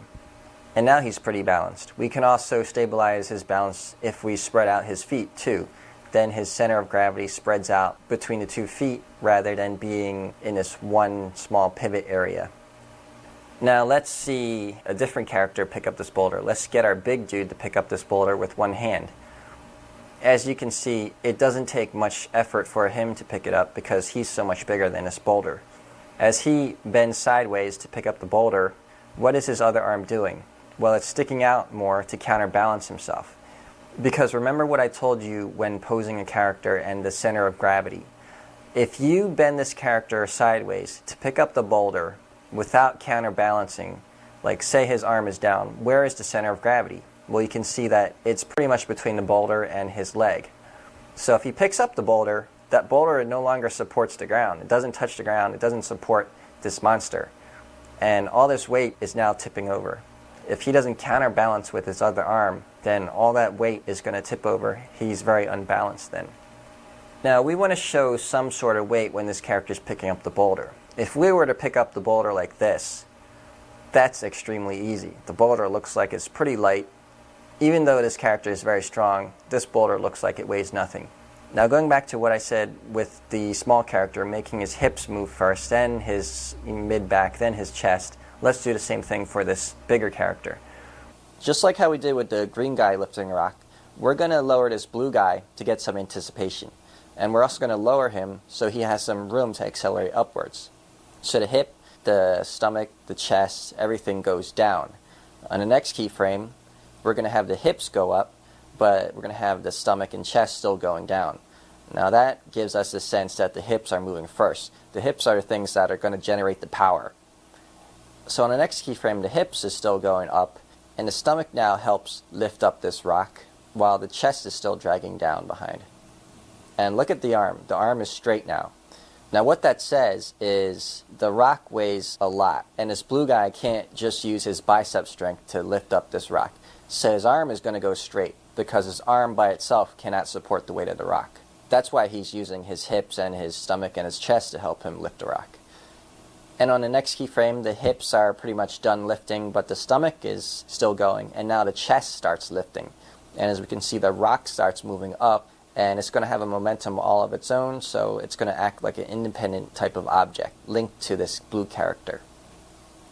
[SPEAKER 1] And now he's pretty balanced. We can also stabilize his balance if we spread out his feet too. Then his center of gravity spreads out between the 2 feet rather than being in this one small pivot area. Now let's see a different character pick up this boulder. Let's get our big dude to pick up this boulder with one hand. As you can see, it doesn't take much effort for him to pick it up because he's so much bigger than this boulder. As he bends sideways to pick up the boulder, what is his other arm doing? Well, it's sticking out more to counterbalance himself. Because remember what I told you when posing a character and the center of gravity. If you bend this character sideways to pick up the boulder without counterbalancing, like say his arm is down, where is the center of gravity? Well, you can see that it's pretty much between the boulder and his leg. So if he picks up the boulder, that boulder no longer supports the ground. It doesn't touch the ground. It doesn't support this monster. And all this weight is now tipping over. If he doesn't counterbalance with his other arm, then all that weight is going to tip over. He's very unbalanced then. Now we want to show some sort of weight when this character is picking up the boulder. If we were to pick up the boulder like this, that's extremely easy. The boulder looks like it's pretty light. Even though this character is very strong, this boulder looks like it weighs nothing. Now going back to what I said with the small character, making his hips move first, then his mid-back, then his chest, let's do the same thing for this bigger character. Just like how we did with the green guy lifting a rock, we're going to lower this blue guy to get some anticipation. And we're also going to lower him so he has some room to accelerate upwards. So the hip, the stomach, the chest, everything goes down. On the next keyframe, we're going to have the hips go up, but we're going to have the stomach and chest still going down. Now that gives us the sense that the hips are moving first. The hips are the things that are going to generate the power. So on the next keyframe, the hips is still going up, and the stomach now helps lift up this rock, while the chest is still dragging down behind. And look at the arm. The arm is straight now. Now what that says is the rock weighs a lot, and this blue guy can't just use his bicep strength to lift up this rock. So his arm is going to go straight because his arm by itself cannot support the weight of the rock. That's why he's using his hips and his stomach and his chest to help him lift the rock. And on the next keyframe, the hips are pretty much done lifting, but the stomach is still going, and now the chest starts lifting. And as we can see, the rock starts moving up, and it's going to have a momentum all of its own, so it's going to act like an independent type of object linked to this blue character.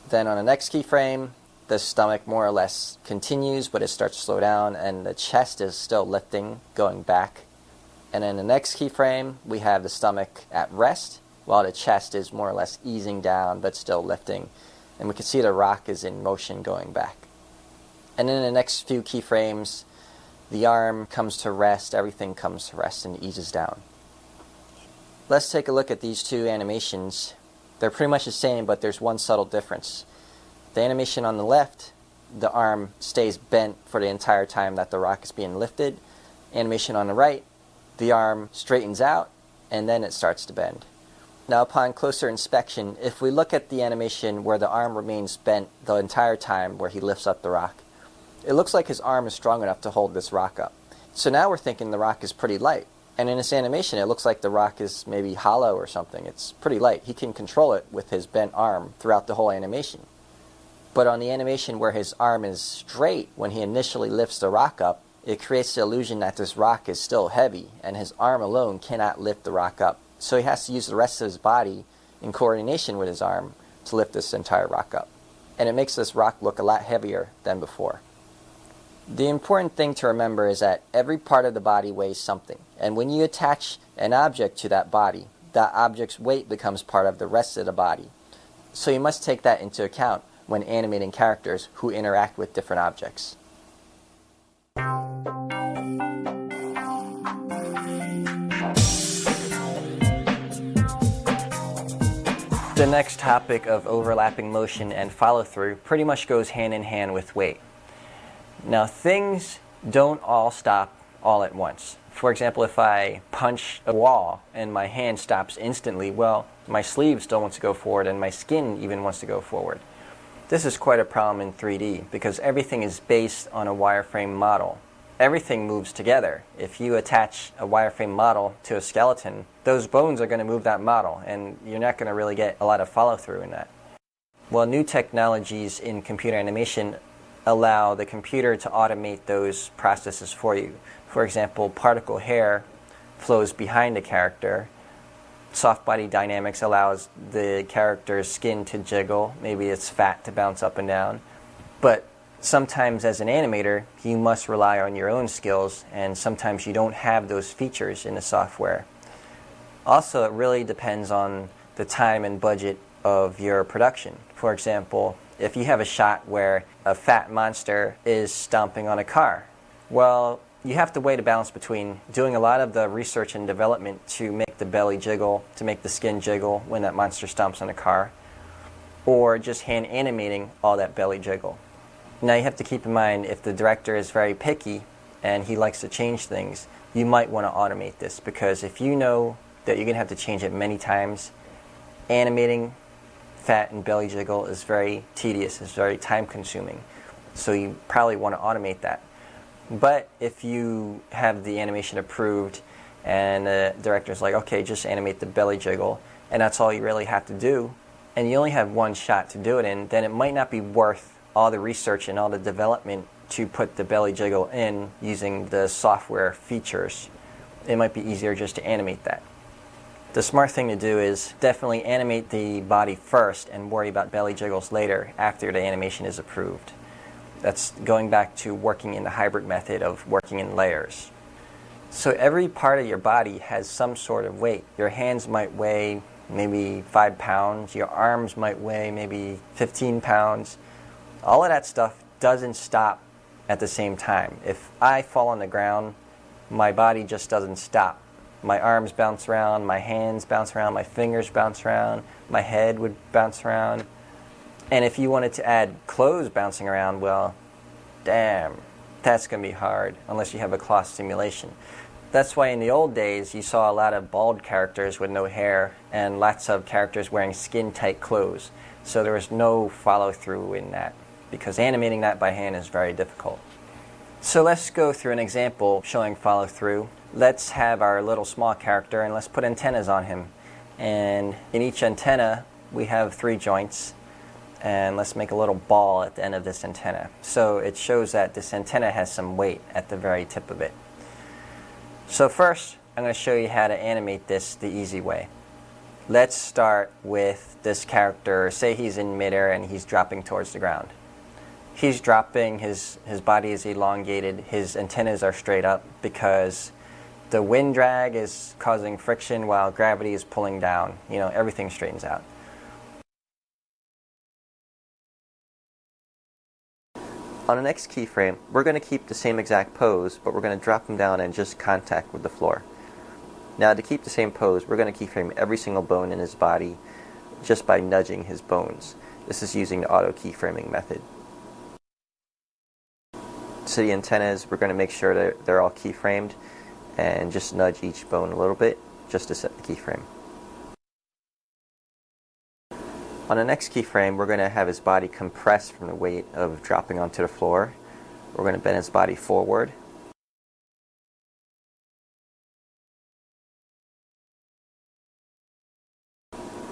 [SPEAKER 1] Then on the next keyframe, the stomach more or less continues, but it starts to slow down, and the chest is still lifting, going back. And in the next keyframe, we have the stomach at rest, while the chest is more or less easing down, but still lifting. And we can see the rock is in motion going back. And in the next few keyframes, the arm comes to rest, everything comes to rest and eases down. Let's take a look at these two animations. They're pretty much the same, but there's one subtle difference. The animation on the left, the arm stays bent for the entire time that the rock is being lifted. Animation on the right, the arm straightens out and then it starts to bend. Now upon closer inspection, if we look at the animation where the arm remains bent the entire time where he lifts up the rock, it looks like his arm is strong enough to hold this rock up. So now we're thinking the rock is pretty light. And in this animation, it looks like the rock is maybe hollow or something. It's pretty light. He can control it with his bent arm throughout the whole animation. But on the animation where his arm is straight, when he initially lifts the rock up, it creates the illusion that this rock is still heavy, and his arm alone cannot lift the rock up. So he has to use the rest of his body in coordination with his arm to lift this entire rock up. And it makes this rock look a lot heavier than before. The important thing to remember is that every part of the body weighs something, and when you attach an object to that body, that object's weight becomes part of the rest of the body. So you must take that into account when animating characters who interact with different objects. The next topic of overlapping motion and follow-through pretty much goes hand in hand with weight. Now, things don't all stop all at once. For example, if I punch a wall and my hand stops instantly, well, my sleeve still wants to go forward and my skin even wants to go forward. This is quite a problem in 3D because everything is based on a wireframe model. Everything moves together. If you attach a wireframe model to a skeleton, those bones are going to move that model, and you're not going to really get a lot of follow-through in that. Well, new technologies in computer animation allow the computer to automate those processes for you. For example, particle hair flows behind the character. Soft body dynamics allows the character's skin to jiggle, maybe its fat to bounce up and down. But sometimes as an animator, you must rely on your own skills, and sometimes you don't have those features in the software. Also, it really depends on the time and budget of your production. For example, if you have a shot where a fat monster is stomping on a car, well, you have to weigh the balance between doing a lot of the research and development to make the belly jiggle, to make the skin jiggle when that monster stomps on a car, or just hand animating all that belly jiggle. Now you have to keep in mind, if the director is very picky and he likes to change things, you might want to automate this, because if you know that you're going to have to change it many times, animating fat and belly jiggle is very tedious, it's very time consuming. So you probably want to automate that. But if you have the animation approved and the director's like, okay, just animate the belly jiggle, and that's all you really have to do, and you only have one shot to do it in, then it might not be worth all the research and all the development to put the belly jiggle in using the software features. It might be easier just to animate that. The smart thing to do is definitely animate the body first and worry about belly jiggles later after the animation is approved. That's going back to working in the hybrid method of working in layers. So every part of your body has some sort of weight. Your hands might weigh maybe 5 pounds. Your arms might weigh maybe 15 pounds. All of that stuff doesn't stop at the same time. If I fall on the ground, my body just doesn't stop. My arms bounce around, my hands bounce around, my fingers bounce around, my head would bounce around. And if you wanted to add clothes bouncing around, well, damn, that's going to be hard unless you have a cloth simulation. That's why in the old days you saw a lot of bald characters with no hair and lots of characters wearing skin-tight clothes. So there was no follow-through in that, because animating that by hand is very difficult. So let's go through an example showing follow-through. Let's have our little small character and let's put antennas on him. And in each antenna we have 3 joints, and let's make a little ball at the end of this antenna. So it shows that this antenna has some weight at the very tip of it. So first I'm going to show you how to animate this the easy way. Let's start with this character. Say he's in midair and he's dropping towards the ground. He's dropping, his body is elongated, his antennas are straight up because the wind drag is causing friction while gravity is pulling down. You know, everything straightens out. On the next keyframe, we're going to keep the same exact pose, but we're going to drop him down and just contact with the floor. Now to keep the same pose, we're going to keyframe every single bone in his body just by nudging his bones. This is using the auto keyframing method. So the antennas, we're going to make sure that they're all keyframed and just nudge each bone a little bit just to set the keyframe. On the next keyframe, we're going to have his body compress from the weight of dropping onto the floor. We're going to bend his body forward.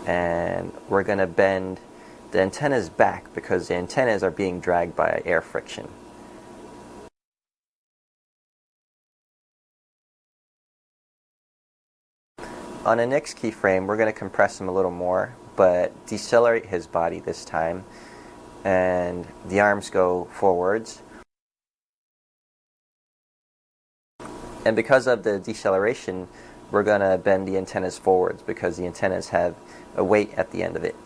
[SPEAKER 1] And we're going to bend the antennas back because the antennas are being dragged by air friction. On the next keyframe, we're going to compress him a little more, but decelerate his body this time, and the arms go forwards. And because of the deceleration, we're going to bend the antennas forwards because the antennas have a weight at the end of it.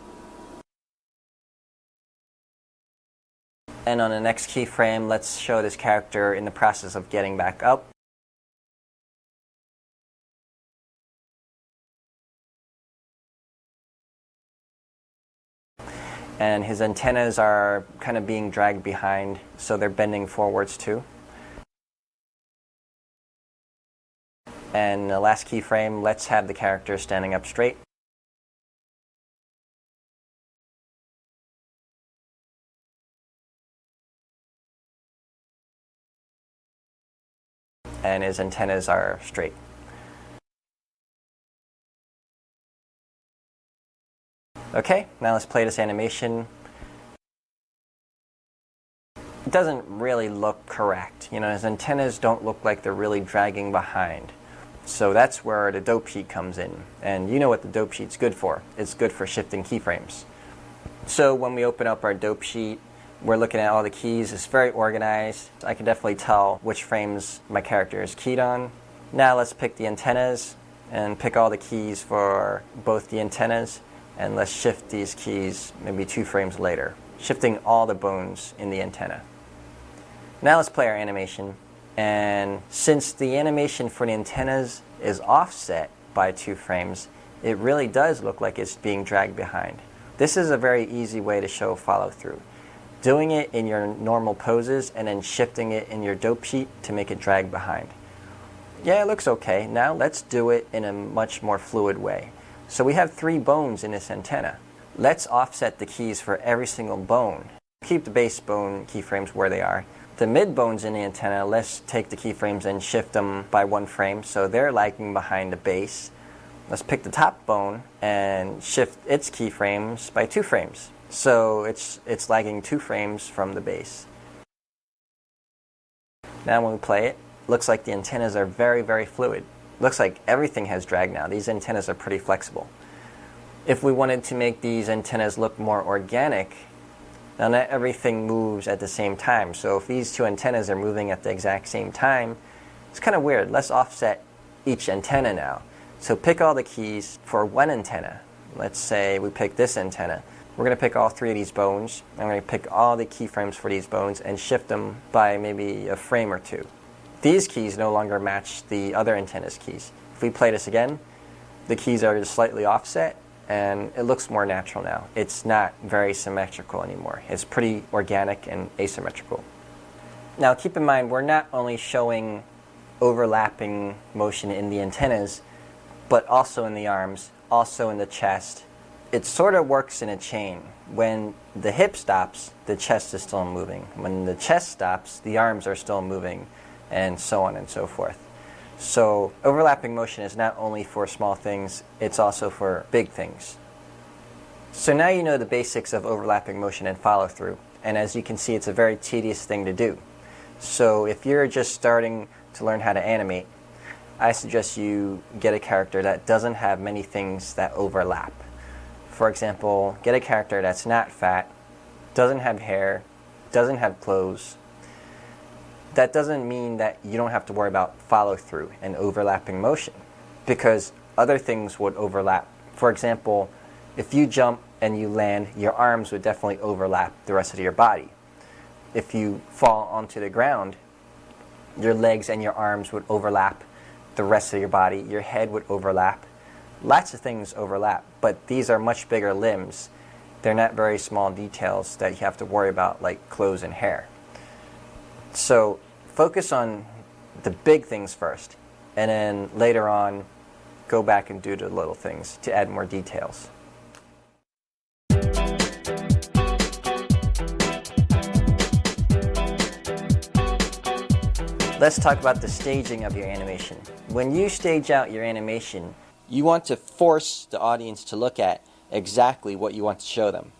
[SPEAKER 1] And on the next keyframe, let's show this character in the process of getting back up. And his antennas are kind of being dragged behind, so they're bending forwards too. And the last keyframe, let's have the character standing up straight. And his antennas are straight. Okay, now let's play this animation. It doesn't really look correct. You know, his antennas don't look like they're really dragging behind. So that's where the dope sheet comes in. And you know what the dope sheet's good for. It's good for shifting keyframes. So when we open up our dope sheet, we're looking at all the keys. It's very organized. I can definitely tell which frames my character is keyed on. Now let's pick the antennas and pick all the keys for both the antennas. And let's shift these keys maybe 2 frames later, shifting all the bones in the antenna. Now let's play our animation. And since the animation for the antennas is offset by 2 frames, it really does look like it's being dragged behind. This is a very easy way to show follow-through. Doing it in your normal poses and then shifting it in your dope sheet to make it drag behind. Yeah, it looks okay. Now let's do it in a much more fluid way. So we have 3 bones in this antenna. Let's offset the keys for every single bone. Keep the base bone keyframes where they are. The mid bones in the antenna, let's take the keyframes and shift them by 1 frame so they're lagging behind the base. Let's pick the top bone and shift its keyframes by 2 frames. So it's lagging 2 frames from the base. Now when we play it, looks like the antennas are very, very fluid. Looks like everything has drag now. These antennas are pretty flexible. If we wanted to make these antennas look more organic, now not everything moves at the same time. So if these 2 antennas are moving at the exact same time, it's kind of weird. Let's offset each antenna now. So pick all the keys for 1 antenna. Let's say we pick this antenna. We're going to pick all 3 of these bones. I'm going to pick all the keyframes for these bones and shift them by maybe a frame or 2. These keys no longer match the other antenna's keys. If we play this again, the keys are just slightly offset and it looks more natural now. It's not very symmetrical anymore. It's pretty organic and asymmetrical. Now keep in mind, we're not only showing overlapping motion in the antennas, but also in the arms, also in the chest. It sort of works in a chain. When the hip stops, the chest is still moving. When the chest stops, the arms are still moving, and so on and so forth. So overlapping motion is not only for small things, it's also for big things. So now you know the basics of overlapping motion and follow-through, and as you can see, it's a very tedious thing to do. So if you're just starting to learn how to animate, I suggest you get a character that doesn't have many things that overlap. For example, get a character that's not fat, doesn't have hair, doesn't have clothes. That doesn't mean that you don't have to worry about follow-through and overlapping motion, because other things would overlap. For example, if you jump and you land, your arms would definitely overlap the rest of your body. If you fall onto the ground, your legs and your arms would overlap the rest of your body. Your head would overlap. Lots of things overlap, but these are much bigger limbs. They're not very small details that you have to worry about, like clothes and hair. So focus on the big things first, and then later on go back and do the little things to add more details. Let's talk about the staging of your animation. When you stage out your animation, you want to force the audience to look at exactly what you want to show them.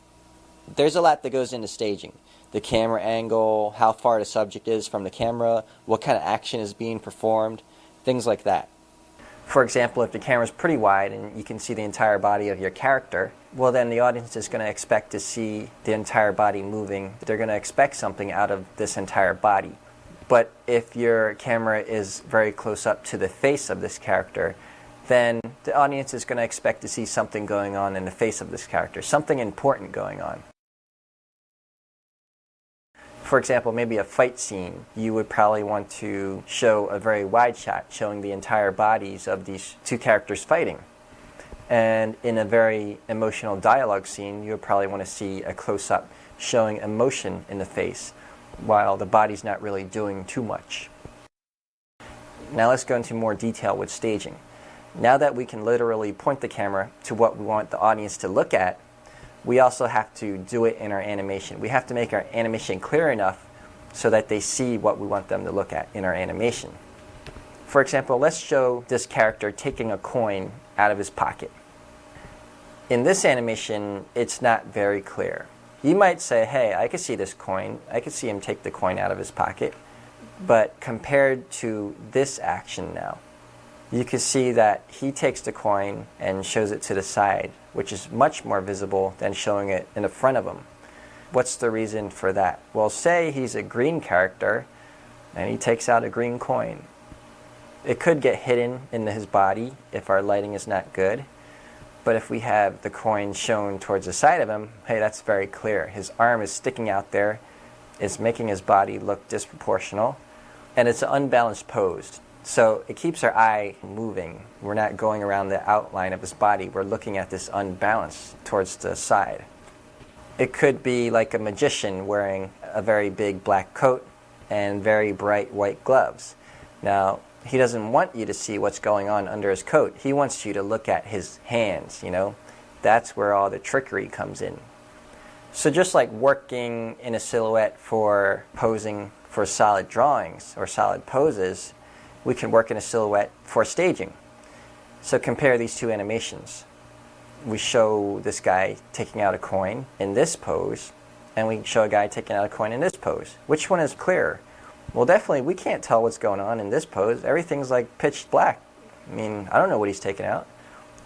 [SPEAKER 1] There's a lot that goes into staging. The camera angle, how far the subject is from the camera, what kind of action is being performed, things like that. For example, if the camera's pretty wide and you can see the entire body of your character, well then the audience is going to expect to see the entire body moving. They're going to expect something out of this entire body. But if your camera is very close up to the face of this character, then the audience is going to expect to see something going on in the face of this character, something important going on. For example, maybe a fight scene, you would probably want to show a very wide shot showing the entire bodies of these two characters fighting. And in a very emotional dialogue scene, you would probably want to see a close-up showing emotion in the face, while the body's not really doing too much. Now let's go into more detail with staging. Now that we can literally point the camera to what we want the audience to look at, we also have to do it in our animation. We have to make our animation clear enough so that they see what we want them to look at in our animation. For example, let's show this character taking a coin out of his pocket. In this animation, it's not very clear. You might say, hey, I could see this coin. I could see him take the coin out of his pocket. But compared to this action now, you can see that he takes the coin and shows it to the side, which is much more visible than showing it in the front of him. What's the reason for that? Well, say he's a green character and he takes out a green coin. It could get hidden in his body if our lighting is not good. But if we have the coin shown towards the side of him, hey, that's very clear. His arm is sticking out there. It's making his body look disproportional. And it's an unbalanced pose. So it keeps our eye moving. We're not going around the outline of his body. We're looking at this unbalance towards the side. It could be like a magician wearing a very big black coat and very bright white gloves. Now, he doesn't want you to see what's going on under his coat. He wants you to look at his hands, you know. That's where all the trickery comes in. So just like working in a silhouette for posing for solid drawings or solid poses, we can work in a silhouette for staging. So compare these two animations. We show this guy taking out a coin in this pose, and we show a guy taking out a coin in this pose. Which one is clearer? Well, definitely we can't tell what's going on in this pose. Everything's like pitch black. I mean, I don't know what he's taking out.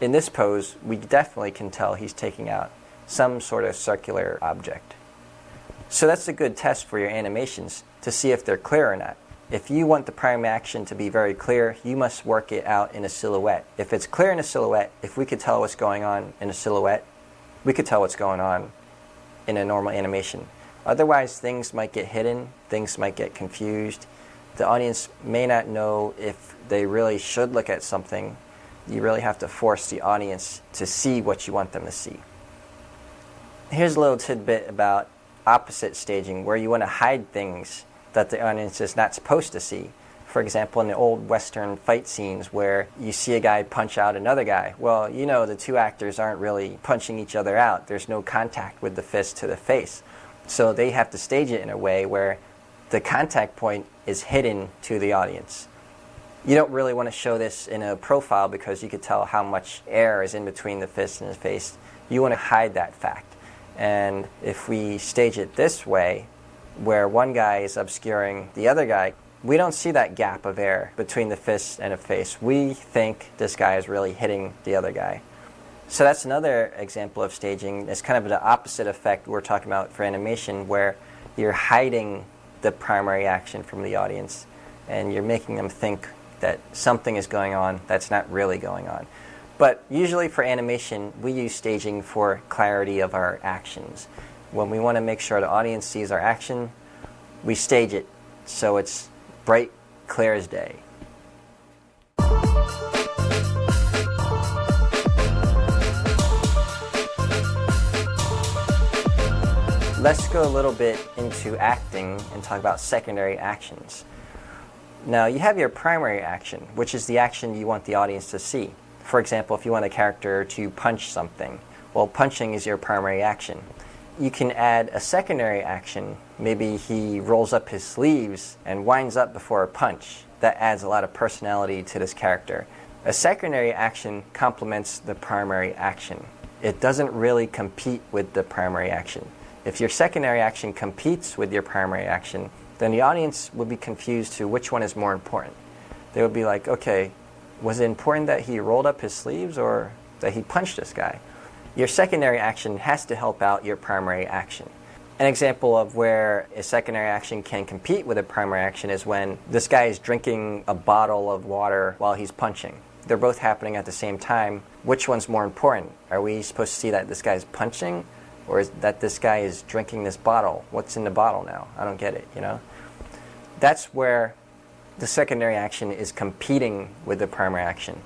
[SPEAKER 1] In this pose, we definitely can tell he's taking out some sort of circular object. So that's a good test for your animations to see if they're clear or not. If you want the prime action to be very clear, you must work it out in a silhouette. If it's clear in a silhouette, if we could tell what's going on in a silhouette, we could tell what's going on in a normal animation. Otherwise, things might get hidden, things might get confused. The audience may not know if they really should look at something. You really have to force the audience to see what you want them to see. Here's a little tidbit about opposite staging, where you want to hide things that the audience is not supposed to see. For example, in the old Western fight scenes where you see a guy punch out another guy, well, you know the two actors aren't really punching each other out. There's no contact with the fist to the face. So they have to stage it in a way where the contact point is hidden to the audience. You don't really want to show this in a profile because you could tell how much air is in between the fist and the face. You want to hide that fact. And if we stage it this way, where one guy is obscuring the other guy, we don't see that gap of air between the fist and the face. We think this guy is really hitting the other guy. So that's another example of staging. It's kind of the opposite effect we're talking about for animation, where you're hiding the primary action from the audience and you're making them think that something is going on that's not really going on. But usually for animation, we use staging for clarity of our actions. When we want to make sure the audience sees our action, we stage it so it's bright, clear as day. Let's go a little bit into acting and talk about secondary actions. Now, you have your primary action, which is the action you want the audience to see. For example, if you want a character to punch something, well, punching is your primary action. You can add a secondary action. Maybe he rolls up his sleeves and winds up before a punch. That adds a lot of personality to this character. A secondary action complements the primary action. It doesn't really compete with the primary action. If your secondary action competes with your primary action, then the audience would be confused to which one is more important. They would be like, okay, was it important that he rolled up his sleeves or that he punched this guy? Your secondary action has to help out your primary action. An example of where a secondary action can compete with a primary action is when this guy is drinking a bottle of water while he's punching. They're both happening at the same time. Which one's more important? Are we supposed to see that this guy's punching, or is that this guy is drinking this bottle? What's in the bottle now? I don't get it, you know? That's where the secondary action is competing with the primary action.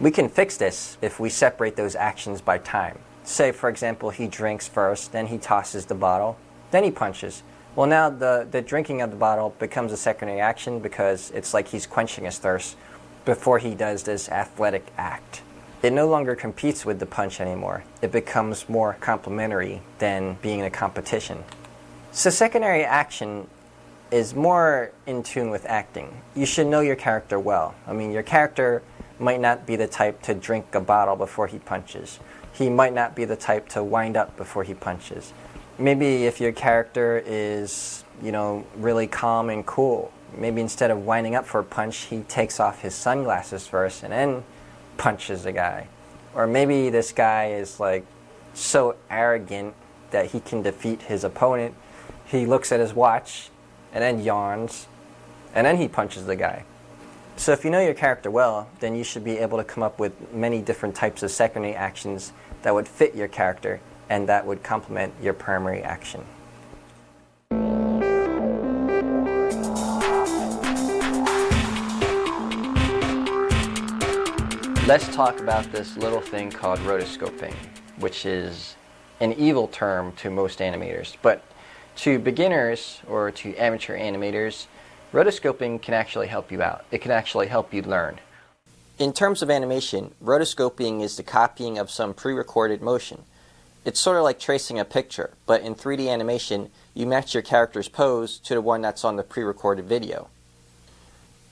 [SPEAKER 1] We can fix this if we separate those actions by time. Say, for example, he drinks first, then he tosses the bottle, then he punches. Well, now the drinking of the bottle becomes a secondary action because it's like he's quenching his thirst before he does this athletic act. It no longer competes with the punch anymore. It becomes more complementary than being a competition. So secondary action is more in tune with acting. You should know your character well. I mean, your character might not be the type to drink a bottle before he punches. He might not be the type to wind up before he punches. Maybe if your character is, really calm and cool, maybe instead of winding up for a punch, he takes off his sunglasses first and then punches the guy. Or maybe this guy is like so arrogant that he can defeat his opponent. He looks at his watch and then yawns and then he punches the guy. So if you know your character well, then you should be able to come up with many different types of secondary actions that would fit your character and that would complement your primary action. Let's talk about this little thing called rotoscoping, which is an evil term to most animators. But to beginners or to amateur animators, rotoscoping can actually help you out. It can actually help you learn. In terms of animation, rotoscoping is the copying of some pre-recorded motion. It's sort of like tracing a picture, but in 3D animation, you match your character's pose to the one that's on the pre-recorded video.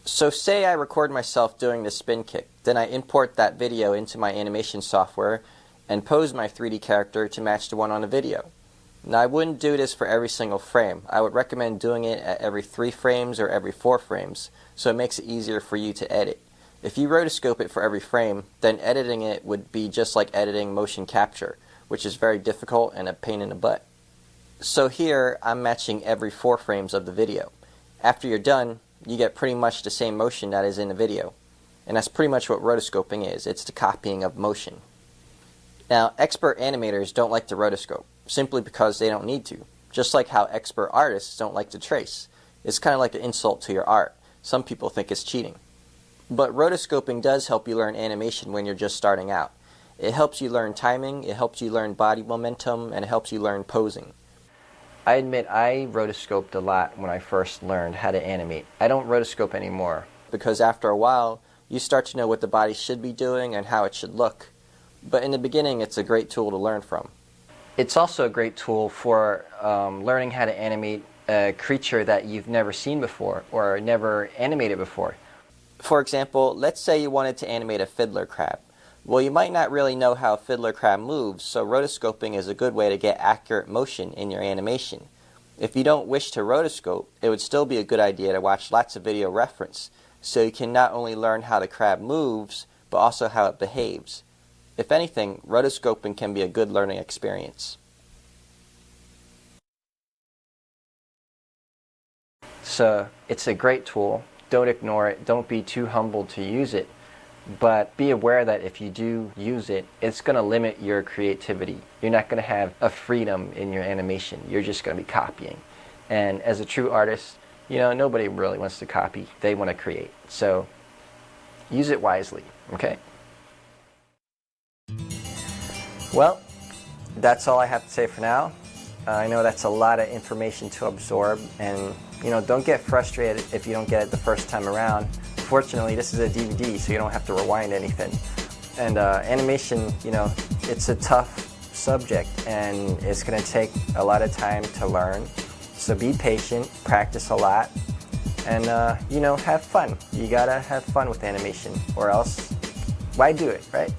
[SPEAKER 1] So say I record myself doing the spin kick, then I import that video into my animation software and pose my 3D character to match the one on the video. Now I wouldn't do this for every single frame. I would recommend doing it at every 3 frames or every 4 frames, so it makes it easier for you to edit. If you rotoscope it for every frame, then editing it would be just like editing motion capture, which is very difficult and a pain in the butt. So here, I'm matching every 4 frames of the video. After you're done, you get pretty much the same motion that is in the video. And that's pretty much what rotoscoping is. It's the copying of motion. Now, expert animators don't like to rotoscope, simply because they don't need to. Just like how expert artists don't like to trace. It's kind of like an insult to your art. Some people think it's cheating. But rotoscoping does help you learn animation when you're just starting out. It helps you learn timing, it helps you learn body momentum, and it helps you learn posing. I admit I rotoscoped a lot when I first learned how to animate. I don't rotoscope anymore. because after a while, you start to know what the body should be doing and how it should look. But in the beginning, it's a great tool to learn from. It's also a great tool for learning how to animate a creature that you've never seen before or never animated before. For example, let's say you wanted to animate a fiddler crab. Well, you might not really know how a fiddler crab moves, so rotoscoping is a good way to get accurate motion in your animation. If you don't wish to rotoscope, it would still be a good idea to watch lots of video reference, so you can not only learn how the crab moves, but also how it behaves. If anything, rotoscoping can be a good learning experience. So, it's a great tool. Don't ignore it. Don't be too humbled to use it. But be aware that if you do use it, it's going to limit your creativity. You're not going to have a freedom in your animation. You're just going to be copying. And as a true artist, you know, nobody really wants to copy. They want to create. So use it wisely, okay? Well, that's all I have to say for now. I know that's a lot of information to absorb, and you know, don't get frustrated if you don't get it the first time around. Fortunately, this is a DVD, so you don't have to rewind anything. And animation, you know, it's a tough subject, and it's going to take a lot of time to learn. So be patient, practice a lot, and you know, have fun. You gotta have fun with animation, or else why do it, right?